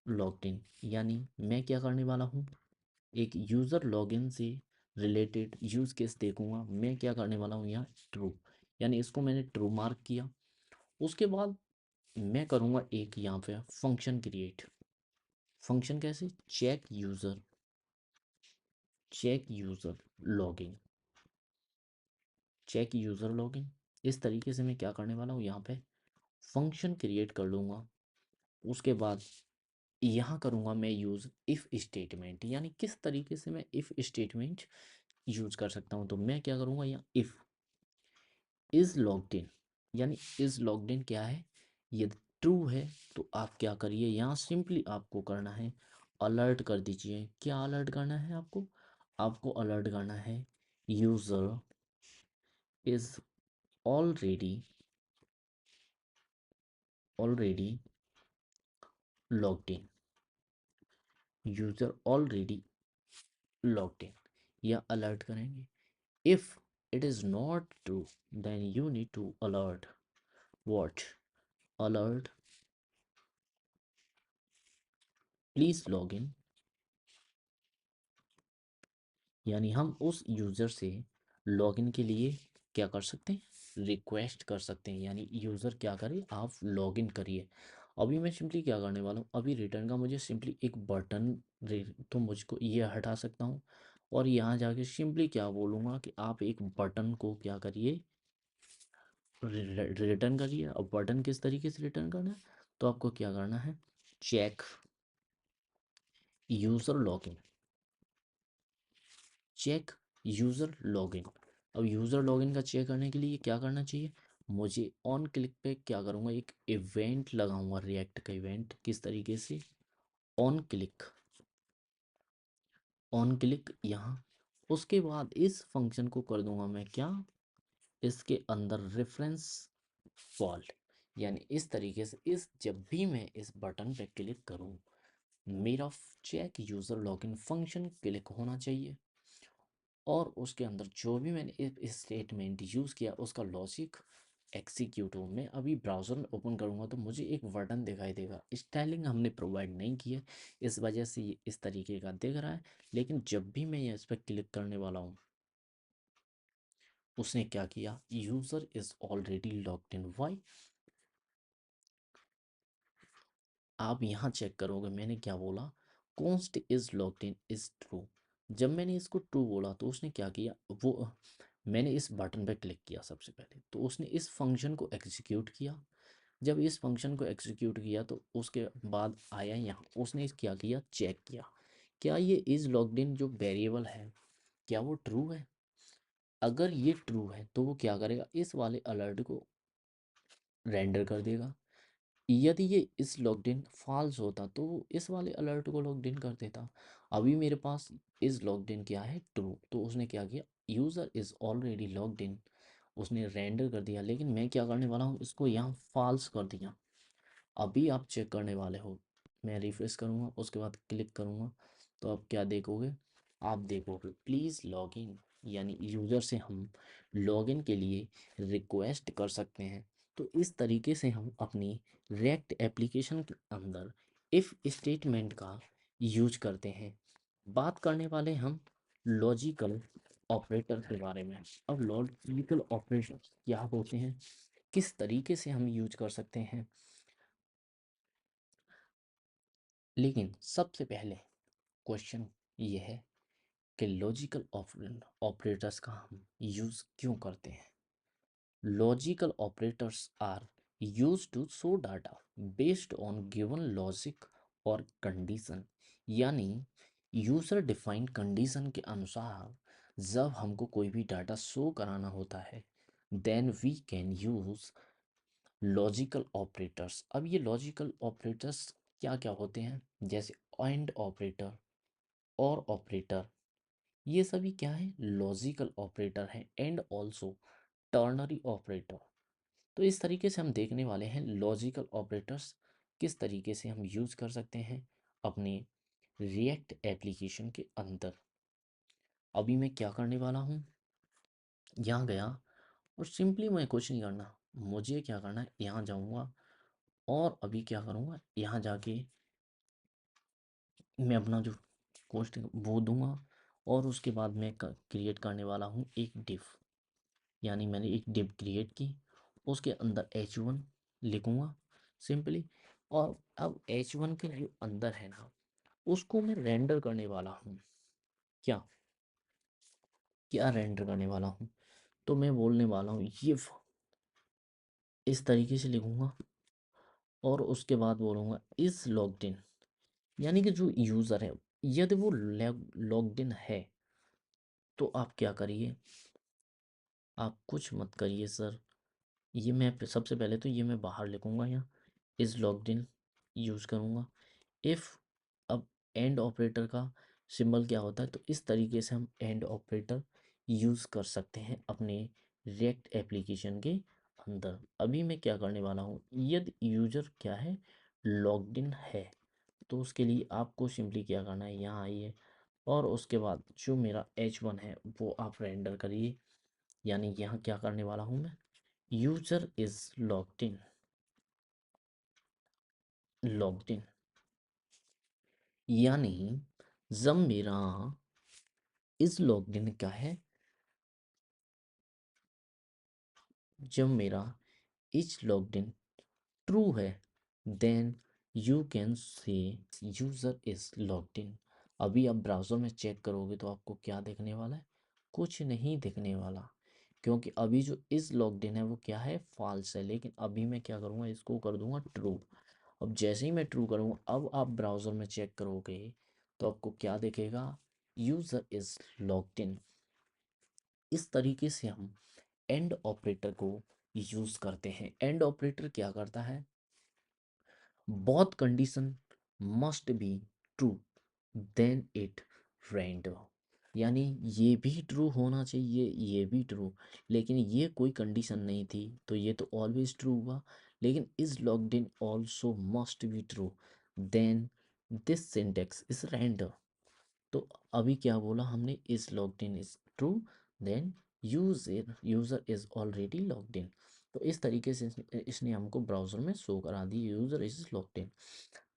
S2: logged in, यानी मैं क्या करने वाला हूँ, एक यूज़र लॉगिन से रिलेटेड यूज़ केस देखूंगा। मैं क्या करने वाला हूँ यहाँ ट्रू, यानी इसको मैंने ट्रू मार्क किया। उसके बाद मैं करूँगा एक यहाँ पे फंक्शन क्रिएट। फंक्शन कैसे, check user, check user login, check user login. इस तरीके से मैं क्या करने वाला हूँ, यहाँ पे फंक्शन क्रिएट कर लूँगा। उसके बाद यहाँ करूँगा मैं यूज़ इफ़ स्टेटमेंट, यानी किस तरीके से मैं इफ़ स्टेटमेंट यूज़ कर सकता हूँ। तो मैं क्या करूँगा, यहाँ इफ़ इज़ लॉग्ड इन, यानी इज़ लॉग्ड इन क्या है, यदि ट्रू है तो आप क्या करिए, यहाँ सिंपली आपको करना है अलर्ट कर दीजिए। क्या अलर्ट करना है आपको, आपको अलर्ट करना है user is already already logged in, user already logged in, या अलर्ट करेंगे। If it is not true then you need to alert what, alert please log in, यानी हम उस यूज़र से लॉगिन के लिए क्या कर सकते हैं, रिक्वेस्ट कर सकते हैं। यानी यूज़र क्या करे, आप लॉगिन करिए। अभी मैं सिंपली क्या करने वाला हूँ, अभी रिटर्न का मुझे सिंपली एक बटन, तो मुझको ये हटा सकता हूँ और यहाँ जाके सिंपली क्या बोलूँगा कि आप एक बटन को क्या करिए, रिटर्न करिए। अब बटन किस तरीके से रिटर्न करना है, तो आपको क्या करना है, check user login, check user login. अब यूज़र लॉगिन का चेक करने के लिए क्या करना चाहिए, मुझे ऑन क्लिक पे क्या करूँगा, एक इवेंट लगाऊंगा, रिएक्ट का इवेंट। किस तरीके से, ऑन क्लिक, ऑन क्लिक यहाँ। उसके बाद इस फंक्शन को कर दूंगा मैं क्या, इसके अंदर रेफरेंस फॉल्ट, यानी इस तरीके से इस जब भी मैं इस बटन पे क्लिक करूँ, मेरा check user login function click होना चाहिए और उसके अंदर जो भी मैंने इस स्टेटमेंट यूज़ किया उसका लॉजिक एग्जीक्यूट हो। मैं अभी ब्राउज़र में ओपन करूँगा तो मुझे एक बटन दिखाई देगा, स्टाइलिंग हमने प्रोवाइड नहीं की है, इस वजह से ये इस तरीके का दिख रहा है। लेकिन जब भी मैं इस पर क्लिक करने वाला हूँ, उसने क्या किया, user is already logged in. Why, आप यहाँ चेक करोगे मैंने क्या बोला, const is logged in is true. जब मैंने इसको ट्रू बोला तो उसने क्या किया, वो मैंने इस बटन पे क्लिक किया सबसे पहले, तो उसने इस फंक्शन को एग्जीक्यूट किया। जब इस फंक्शन को एग्जीक्यूट किया तो उसके बाद आया यहाँ, उसने क्या किया, चेक किया क्या ये इज लॉग्ड इन जो वेरिएबल है क्या वो ट्रू है। अगर ये ट्रू है तो वो क्या करेगा, इस वाले अलर्ट को रेंडर कर देगा। यदि ये इस लॉग्ड इन फॉल्स होता तो वो इस वाले अलर्ट को लॉग्ड इन कर देता। अभी मेरे पास इज लॉग्ड इन क्या है, ट्रू, तो उसने क्या किया, यूज़र इज़ ऑलरेडी लॉग्ड इन, उसने रेंडर कर दिया। लेकिन मैं क्या करने वाला हूँ, इसको यहाँ फॉल्स कर दिया। अभी आप चेक करने वाले हो, मैं रिफ्रेश करूँगा उसके बाद क्लिक करूँगा तो आप क्या देखोगे, आप देखोगे प्लीज़ लॉगिन, यानी यूज़र से हम लॉगिन के लिए रिक्वेस्ट कर सकते हैं। तो इस तरीके से हम अपनी रिएक्ट एप्लीकेशन के अंदर इफ़ स्टेटमेंट का यूज करते हैं। बात करने वाले हम लॉजिकल ऑपरेटर के बारे में। अब लॉजिकल ऑपरेशन क्या होते हैं, किस तरीके से हम यूज कर सकते हैं, लेकिन सबसे पहले क्वेश्चन ये है कि लॉजिकल ऑपरेटर्स का हम यूज़ क्यों करते हैं। Logical operators are use to show data based on given logic और कंडीशन, यानी यूज़र डिफाइंड कंडीशन के अनुसार जब हमको कोई भी डाटा शो कराना होता है then we can use logical operators. अब ये लॉजिकल ऑपरेटर्स क्या क्या होते हैं, जैसे एंड ऑपरेटर और ऑपरेटर, ये सभी क्या है, लॉजिकल ऑपरेटर हैं। And also ternary operator. तो इस तरीके से हम देखने वाले हैं लॉजिकल ऑपरेटर्स किस तरीके से हम यूज़ कर सकते हैं अपने रिएक्ट एप्लीकेशन के अंदर। अभी मैं क्या करने वाला हूँ, यहाँ गया और सिंपली मैं कुछ नहीं करना, मुझे क्या करना है, यहाँ जाऊँगा और अभी क्या करूँगा, यहाँ जाके मैं अपना जो पोस्ट वो दूंगा और उसके बाद मैं क्रिएट करने वाला हूँ एक डिव, यानी मैंने एक डिव क्रिएट की, उसके अंदर h1 लिखूँगा सिंपली। और अब h1 के जो अंदर है ना, उसको मैं रेंडर करने वाला हूँ क्या, क्या रेंडर करने वाला हूँ, तो मैं बोलने वाला हूँ इफ, इस तरीके से लिखूंगा और उसके बाद बोलूँगा इज लॉग्ड इन, यानी कि जो यूज़र है यदि वो लॉग्ड इन है तो आप क्या करिए, आप कुछ मत करिए सर। ये मैं सबसे पहले तो ये मैं बाहर लिखूंगा, यहाँ इज लॉग्ड इन यूज़ करूँगा। इफ़, अब एंड ऑपरेटर का सिंबल क्या होता है, तो इस तरीके से हम एंड ऑपरेटर यूज़ कर सकते हैं अपने रिएक्ट एप्लीकेशन के अंदर। अभी मैं क्या करने वाला हूँ, यदि यूजर क्या है, लॉग्ड इन है, तो उसके लिए आपको सिंपली क्या करना है, यहाँ आइए और उसके बाद जो मेरा H1 है वो आप रेंडर करिए। यानी यहाँ क्या करने वाला हूँ मैं, user is logged in, logged in, यानी जब मेरा इज लॉग्ड इन क्या है, जब मेरा इज लॉग्ड इन ट्रू है, then you can say user is logged in. अभी आप ब्राउज़र में चेक करोगे तो आपको क्या देखने वाला है, कुछ नहीं दिखने वाला, क्योंकि अभी जो इज लॉग्ड इन है वो क्या है, फॉल्स है। लेकिन अभी मैं क्या करूँगा, इसको कर दूंगा ट्रू। अब जैसे ही मैं ट्रू करूँगा, अब आप ब्राउज़र में चेक करोगे तो आपको क्या दिखेगा, यूज़र इज लॉग्ड इन। इस तरीके से हम एंड ऑपरेटर को यूज़ करते हैं। एंड ऑपरेटर क्या करता है, both condition must be true then it render, यानी ये भी ट्रू होना चाहिए, ये भी ट्रू, लेकिन ये कोई कंडीशन नहीं थी तो ये तो ऑलवेज ट्रू हुआ। लेकिन is logged in also must be true then this syntax is render. तो अभी क्या बोला हमने, is logged in is true then user is already logged in. तो इस तरीके से इसने हमको ब्राउज़र में शो करा दी यूज़र इज लॉग्ड इन।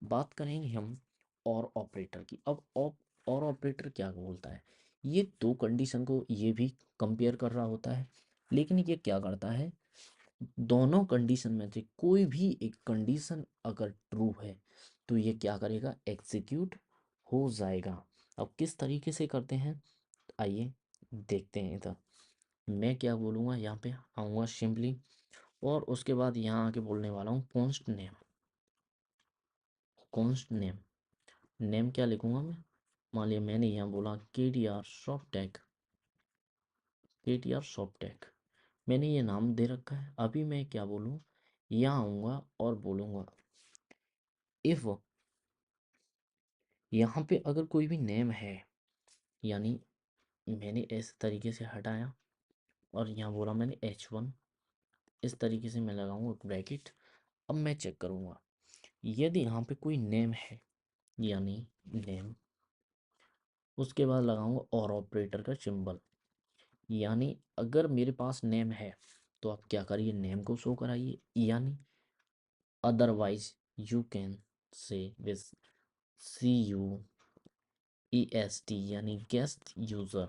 S2: बात करेंगे हम और ऑपरेटर की। अब और ऑपरेटर क्या बोलता है, ये दो कंडीशन को ये भी कंपेयर कर रहा होता है, लेकिन ये क्या करता है, दोनों कंडीशन में से कोई भी एक कंडीशन अगर ट्रू है तो ये क्या करेगा, एग्जीक्यूट हो जाएगा। अब किस तरीके से करते हैं, आइए देखते हैं। इधर मैं क्या बोलूँगा, यहाँ पे आऊँगा सिंपली और उसके बाद यहाँ आके बोलने वाला हूँ const name. Const name, name क्या लिखूँगा मैं, मान लिया मैंने यहाँ बोला के टी आर सॉफ्टटेक, के टी आर सॉफ्टटेक, मैंने ये नाम दे रखा है। अभी मैं क्या बोलूँ, यहाँ आऊँगा और बोलूँगा इफ़, यहाँ पे अगर कोई भी नेम है, यानी मैंने इस तरीके से हटाया और यहाँ बोला मैंने H1, इस तरीके से मैं लगाऊंगा ब्रैकेट। अब मैं चेक करूँगा यदि यहाँ पे कोई नेम है, यानी नेम, उसके बाद लगाऊंगा और ऑपरेटर का सिंबल, यानी अगर मेरे पास नेम है तो आप क्या करिए, नेम को शो कराइए, यानी अदरवाइज यू कैन से विद CUEST, यानी गेस्ट यूज़र।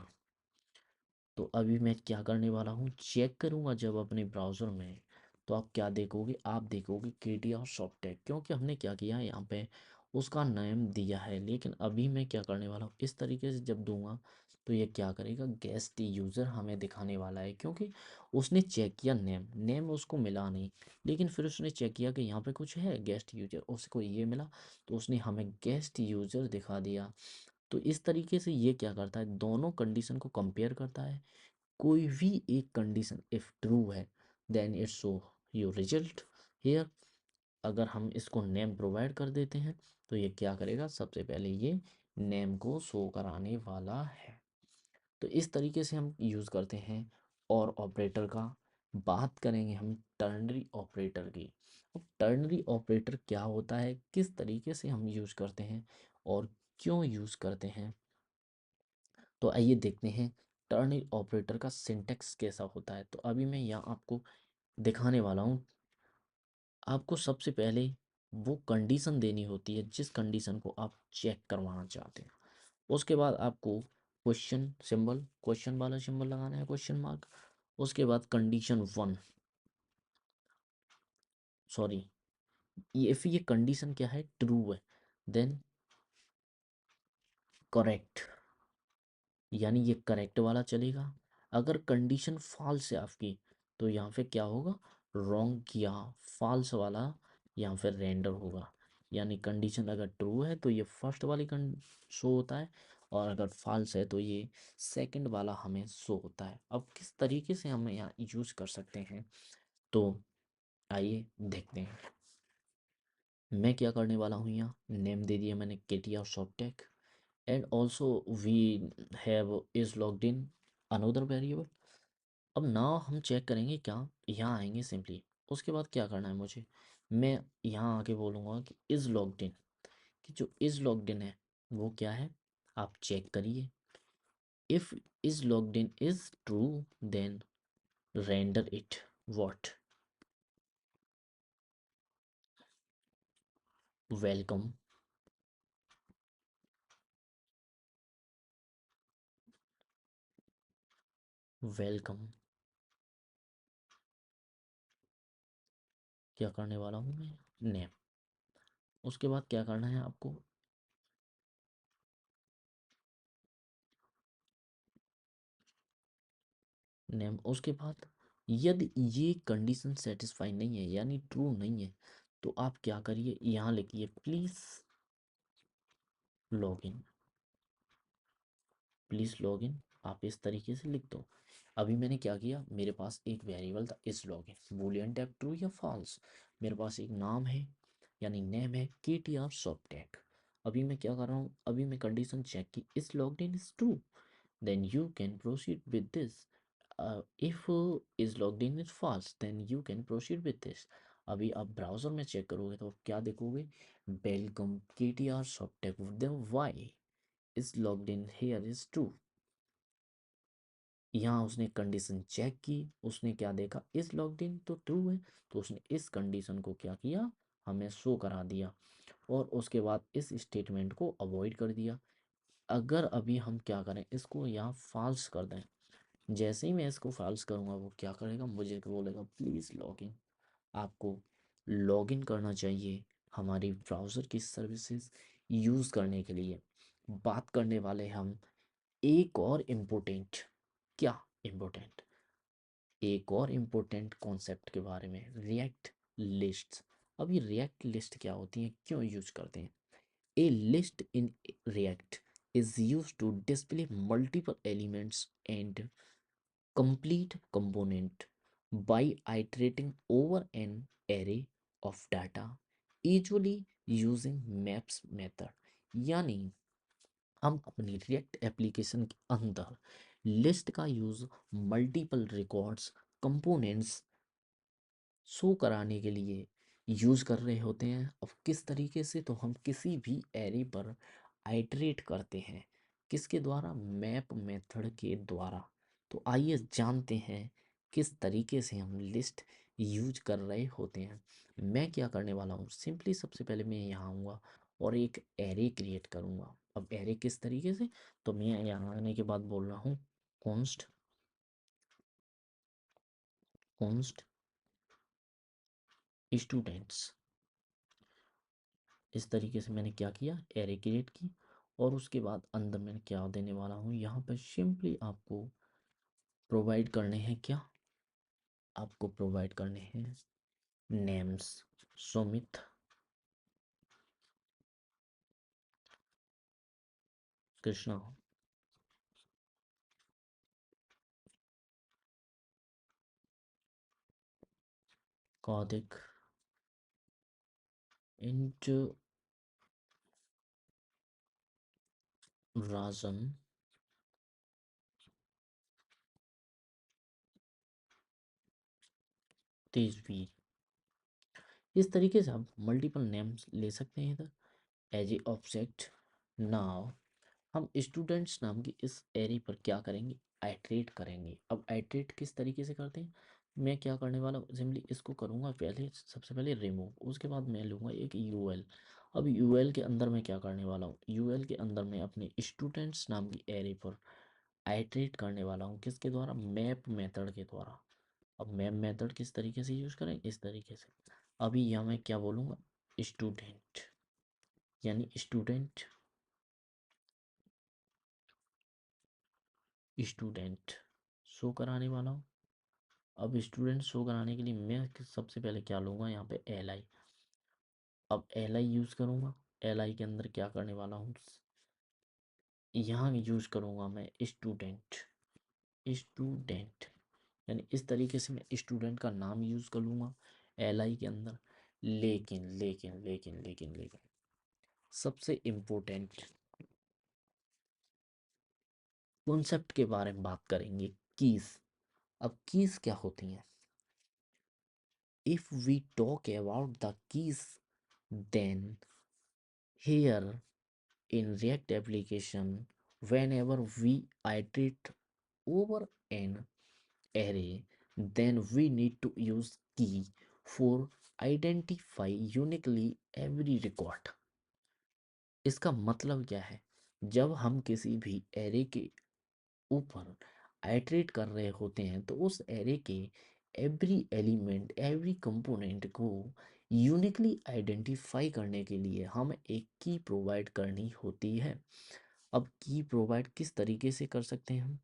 S2: तो अभी मैं क्या करने वाला हूँ, चेक करूँगा जब अपने ब्राउज़र में, तो आप क्या देखोगे, आप देखोगे के टी आर सॉफ्टटेक, क्योंकि हमने क्या किया है यहाँ पे उसका नेम दिया है। लेकिन अभी मैं क्या करने वाला हूँ, इस तरीके से जब दूंगा तो ये क्या करेगा, गेस्ट यूज़र हमें दिखाने वाला है, क्योंकि उसने चेक किया नेम, नेम उसको मिला नहीं, लेकिन फिर उसने चेक किया कि यहाँ पे कुछ है गेस्ट यूज़र, उसको ये मिला, तो उसने हमें गेस्ट यूज़र दिखा दिया। तो इस तरीके से ये क्या करता है, दोनों कंडीशन को कंपेयर करता है। कोई भी एक कंडीशन इफ ट्रू है then it's show your result here. अगर हम इसको नेम प्रोवाइड कर देते हैं तो ये क्या करेगा, सबसे पहले ये नेम को शो कराने वाला है। तो इस तरीके से हम यूज़ करते हैं और ऑपरेटर का। बात करेंगे हम टर्नरी ऑपरेटर की। अब टर्नरी ऑपरेटर क्या होता है, किस तरीके से हम यूज़ करते हैं और क्यों यूज़ करते हैं, तो आइए देखते हैं टर्नरी ऑपरेटर का सिंटेक्स कैसा होता है। तो अभी मैं यहाँ आपको दिखाने वाला हूँ। आपको सबसे पहले वो कंडीशन देनी होती है जिस कंडीशन को आप चेक करवाना चाहते हैं। उसके बाद आपको क्वेश्चन सिंबल, क्वेश्चन वाला सिंबल लगाना है, क्वेश्चन मार्क। उसके बाद कंडीशन वन, सॉरी, ये इफ ये कंडीशन क्या है, ट्रू है, देन करेक्ट, यानी ये करेक्ट वाला चलेगा। अगर कंडीशन फॉल्स है आपकी, तो यहाँ पे क्या होगा, रॉन्ग किया फॉल्स वाला यहाँ पे रेंडर होगा। यानी कंडीशन अगर ट्रू है तो ये फर्स्ट वाली शो होता है, और अगर फॉल्स है तो ये सेकंड वाला हमें शो होता है। अब किस तरीके से हम यहाँ यूज कर सकते हैं, तो आइए देखते हैं। मैं क्या करने वाला हूँ, यहाँ नेम दे दिया मैंने KTR Shoptech, and also we have is logged in another variable. अब नाउ हम चेक करेंगे, क्या यहाँ आएंगे सिंपली। उसके बाद क्या करना है मुझे, मैं यहाँ आके बोलूँगा कि इज़ लॉग्ड इन, कि जो इज़ लॉग्ड इन है वो क्या है, आप चेक करिए। If is logged in is true, then render it what, welcome. Welcome क्या करने वाला हूँ मैं, नेम। उसके बाद क्या करना है आपको, नेम। उसके बाद यदि ये कंडीशन सेटिस्फाई नहीं है, यानी ट्रू नहीं है, तो आप क्या करिए, यहाँ लिखिए प्लीज़ लॉगिन। प्लीज़ लॉगिन आप इस तरीके से लिख दो। अभी मैंने क्या किया, मेरे पास एक वेरिएबल था इस लॉगिन, बूलियन टाइप ट्रू या फॉल्स। मेरे पास एक नाम है, यानी नेम है KTR Shoptech। अभी मैं क्या कर रहा हूँ, अभी मैं कंडीशन चेक की, इस login is true, then you can proceed with this. If is logged in is false, then you can proceed with this. अभी आप ब्राउज़र में चेक करोगे तो आप क्या देखोगे, welcome KTR Shoptech with the y is logged in here is true। यहाँ उसने कंडीशन चेक की, उसने क्या देखा, इस लॉग्ड इन तो ट्रू है, तो उसने इस कंडीशन को क्या किया, हमें शो करा दिया, और उसके बाद इस स्टेटमेंट को अवॉइड कर दिया। अगर अभी हम क्या करें, इसको यहाँ फॉल्स कर दें, जैसे ही मैं इसको फॉल्स करूँगा वो क्या करेगा, मुझे बोलेगा प्लीज़ लॉगिन। आपको लॉगिन करना चाहिए हमारी ब्राउज़र की सर्विसेज यूज़ करने के लिए। बात करने वाले हम एक और इम्पोर्टेंट, क्या इम्पोर्टेंट, एक और इम्पोर्टेंट कॉन्सेप्ट के बारे में, रिएक्ट लिस्ट्स। अब ये रिएक्ट लिस्ट क्या होती हैं, क्यों यूज करते हैं। A list in React is used to display multiple elements and complete component by iterating over an array of data, usually using maps method। यानी हम अपनी रिएक्ट एप्लीकेशन के अंदर लिस्ट का use multiple records components show कराने के लिए यूज़ कर रहे होते हैं। अब किस तरीके से, तो हम किसी भी एरे पर आइटरेट करते हैं, किसके द्वारा, मैप मेथड के द्वारा। तो आइए जानते हैं किस तरीके से हम लिस्ट यूज कर रहे होते हैं। मैं क्या करने वाला हूँ, सिंपली सबसे पहले मैं यहाँ आऊँगा और एक एरे क्रिएट करूँगा। अब एरे किस तरीके से, तो मैं यहाँ आने के बाद बोल रहा हूँ कॉन्स्ट, कॉन्स्ट स्टूडेंट्स। इस तरीके से मैंने क्या किया, एरे क्रिएट की, और उसके बाद अंदर मैं क्या देने वाला हूँ, यहाँ पर सिंपली आपको प्रोवाइड करने हैं, क्या आपको प्रोवाइड करने हैं नेम्स, सुमित, कृष्णा, कौतिक, इंट राजन, तेजवीर। इस तरीके से आप मल्टीपल नेम्स ले सकते हैं इधर एज ए ऑब्जेक्ट। नाउ हम स्टूडेंट्स नाम की इस एरे पर क्या करेंगे, आइट्रेट करेंगे। अब आइट्रेट किस तरीके से करते हैं, मैं क्या करने वाला हूँ, सिंपली इसको करूँगा पहले, सबसे पहले रिमूव, उसके बाद मैं लूँगा एक यूएल। अब यूएल के अंदर मैं क्या करने वाला हूँ, यूएल के अंदर मैं अपने स्टूडेंट्स नाम की एरे पर आइट्रेट करने वाला हूँ, किसके द्वारा, मैप मेथड के द्वारा। अब मैप मेथड किस तरीके से यूज़ करें, इस तरीके से। अभी यहाँ मैं क्या बोलूँगा, स्टूडेंट, यानी स्टूडेंट स्टूडेंट शो कराने वाला हूँ। अब स्टूडेंट शो कराने के लिए मैं सबसे पहले क्या लूँगा, यहाँ पे LI। अब LI यूज़ करूँगा। LI के अंदर क्या करने वाला हूँ, यहाँ यूज़ करूँगा मैं स्टूडेंट। स्टूडेंट यानी इस तरीके से मैं स्टूडेंट का नाम यूज़ कर लूँगा LI के अंदर। लेकिन लेकिन लेकिन लेकिन लेकिन सबसे इम्पोर्टेंट कॉन्सेप्ट के बारे में बात करेंगे, कीज। अब कीज क्या होती हैं? If we talk about the keys, then here in React application, whenever we iterate over an array, then we need to use key for identify uniquely every record। इसका मतलब क्या है? जब हम किसी भी एरे के ऊपर आइटरेट कर रहे होते हैं तो उस एरे के एवरी एलिमेंट, एवरी कंपोनेंट को यूनिकली आइडेंटिफाई करने के लिए हमें एक की प्रोवाइड करनी होती है। अब की प्रोवाइड किस तरीके से कर सकते हैं हम,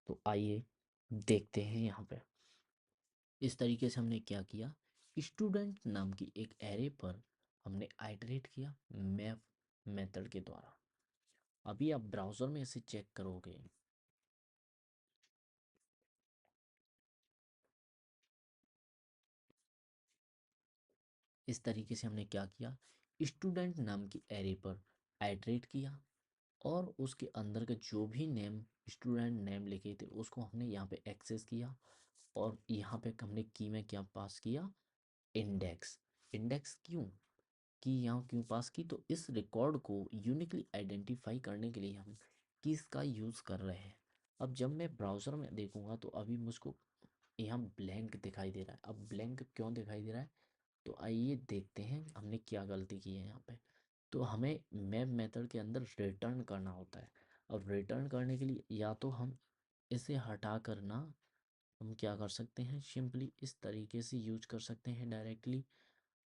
S2: तो आइए देखते हैं। यहाँ पे इस तरीके से हमने क्या किया, स्टूडेंट नाम की एक एरे पर हमने आइटरेट किया मैप मेथड के द्वारा। अभी आप ब्राउज़र में इसे चेक करोगे, इस तरीके से हमने क्या किया, स्टूडेंट नाम की एरे पर आइटरेट किया और उसके अंदर का जो भी नेम स्टूडेंट नेम लिखे थे उसको हमने यहाँ पे एक्सेस किया। और यहाँ पे हमने की में क्या पास किया, इंडेक्स। इंडेक्स क्यों की यहाँ क्यों पास की, तो इस रिकॉर्ड को यूनिकली आइडेंटिफाई करने के लिए हम कीज का यूज़ कर रहे हैं। अब जब मैं ब्राउज़र में देखूंगा तो अभी मुझको यहाँ ब्लैंक दिखाई दे रहा है। अब ब्लैंक क्यों दिखाई दे रहा है, तो आइए देखते हैं हमने क्या गलती की है यहाँ पे। तो हमें मैप मेथड के अंदर रिटर्न करना होता है। अब रिटर्न करने के लिए या तो हम इसे हटा कर ना, हम क्या कर सकते हैं, सिंपली इस तरीके से यूज कर सकते हैं।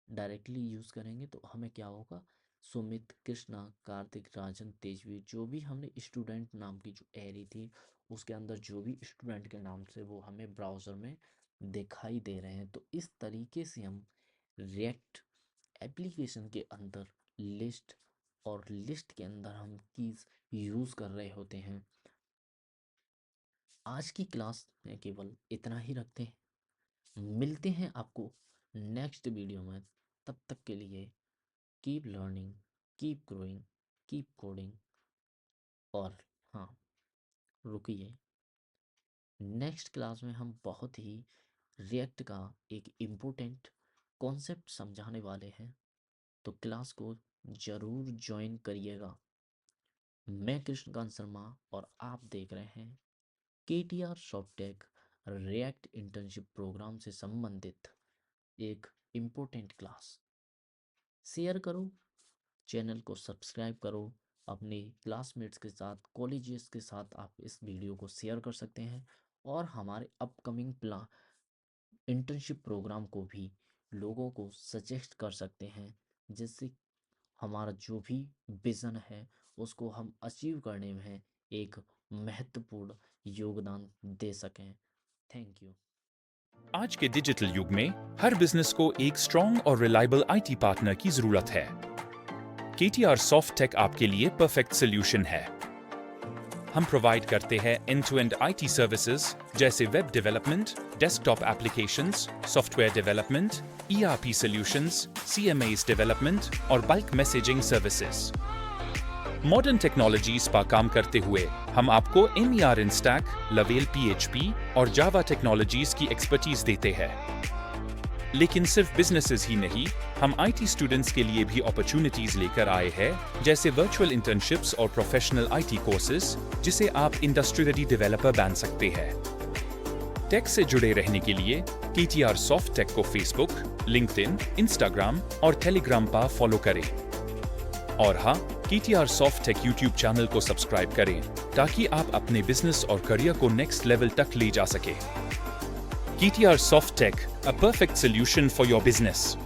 S2: डायरेक्टली यूज़ करेंगे तो हमें क्या होगा, सुमित, कृष्णा, कार्तिक, राजन, तेजवीर, जो भी हमने स्टूडेंट नाम की जो एरे थी उसके अंदर जो भी स्टूडेंट के नाम से वो हमें ब्राउज़र में दिखाई दे रहे हैं। तो इस तरीके से हम रिएक्ट एप्लीकेशन के अंदर लिस्ट और लिस्ट के अंदर हम कीज़ यूज़ कर रहे होते हैं। आज की क्लास में केवल इतना ही रखते हैं। मिलते हैं आपको नेक्स्ट वीडियो में। तब तक के लिए keep learning, keep growing, keep coding. और हाँ, रुकिए, नेक्स्ट क्लास में हम बहुत ही रिएक्ट का एक इम्पोर्टेंट कॉन्सेप्ट समझाने वाले हैं, तो क्लास को ज़रूर ज्वाइन करिएगा। मैं कृष्णकांत शर्मा और आप देख रहे हैं KTR Softtech React internship program से संबंधित एक इम्पोर्टेंट क्लास। शेयर करो, चैनल को सब्सक्राइब करो, अपने क्लासमेट्स के साथ, कॉलेजेस के साथ आप इस वीडियो को शेयर कर सकते हैं। और हमारे अपकमिंग इंटर्नशिप प्रोग्राम को भी लोगों को सजेस्ट कर सकते हैं, जिससे हमारा जो भी विज़न है उसको हम अचीव करने में एक महत्वपूर्ण योगदान दे सकें। Thank you.
S1: आज के डिजिटल युग में हर बिजनेस को एक स्ट्रॉन्ग और रिलायबल आईटी पार्टनर की जरूरत है। KTR सॉफ्टटेक आपके लिए परफेक्ट सॉल्यूशन है। हम प्रोवाइड करते हैं एंड-टू-एंड आईटी सर्विसेज जैसे web development, desktop applications, software development, ERP solutions, CMAs development और bulk messaging services. Modern technologies पर काम करते हुए हम आपको MER in Stack, Laravel PHP और जावा टेक्नोलॉजीज की एक्सपर्टीज देते हैं। लेकिन सिर्फ बिजनेसेस ही नहीं, हम IT स्टूडेंट्स के लिए भी अपॉर्चुनिटीज लेकर आए हैं, जैसे वर्चुअल इंटर्नशिप्स और प्रोफेशनल IT कोर्सेज, जिसे आप इंडस्ट्री रेडी डेवलपर बन सकते हैं। टेक से जुड़े रहने के लिए KTR सॉफ्टटेक को फेसबुक, लिंक्डइन, इंस्टाग्राम और टेलीग्राम पर फॉलो करें। और हाँ, KTR सॉफ्टटेक यूट्यूब चैनल को सब्सक्राइब करें ताकि आप अपने बिजनेस और करियर को नेक्स्ट लेवल तक ले जा सके। KTR Softtech, a perfect solution for your business.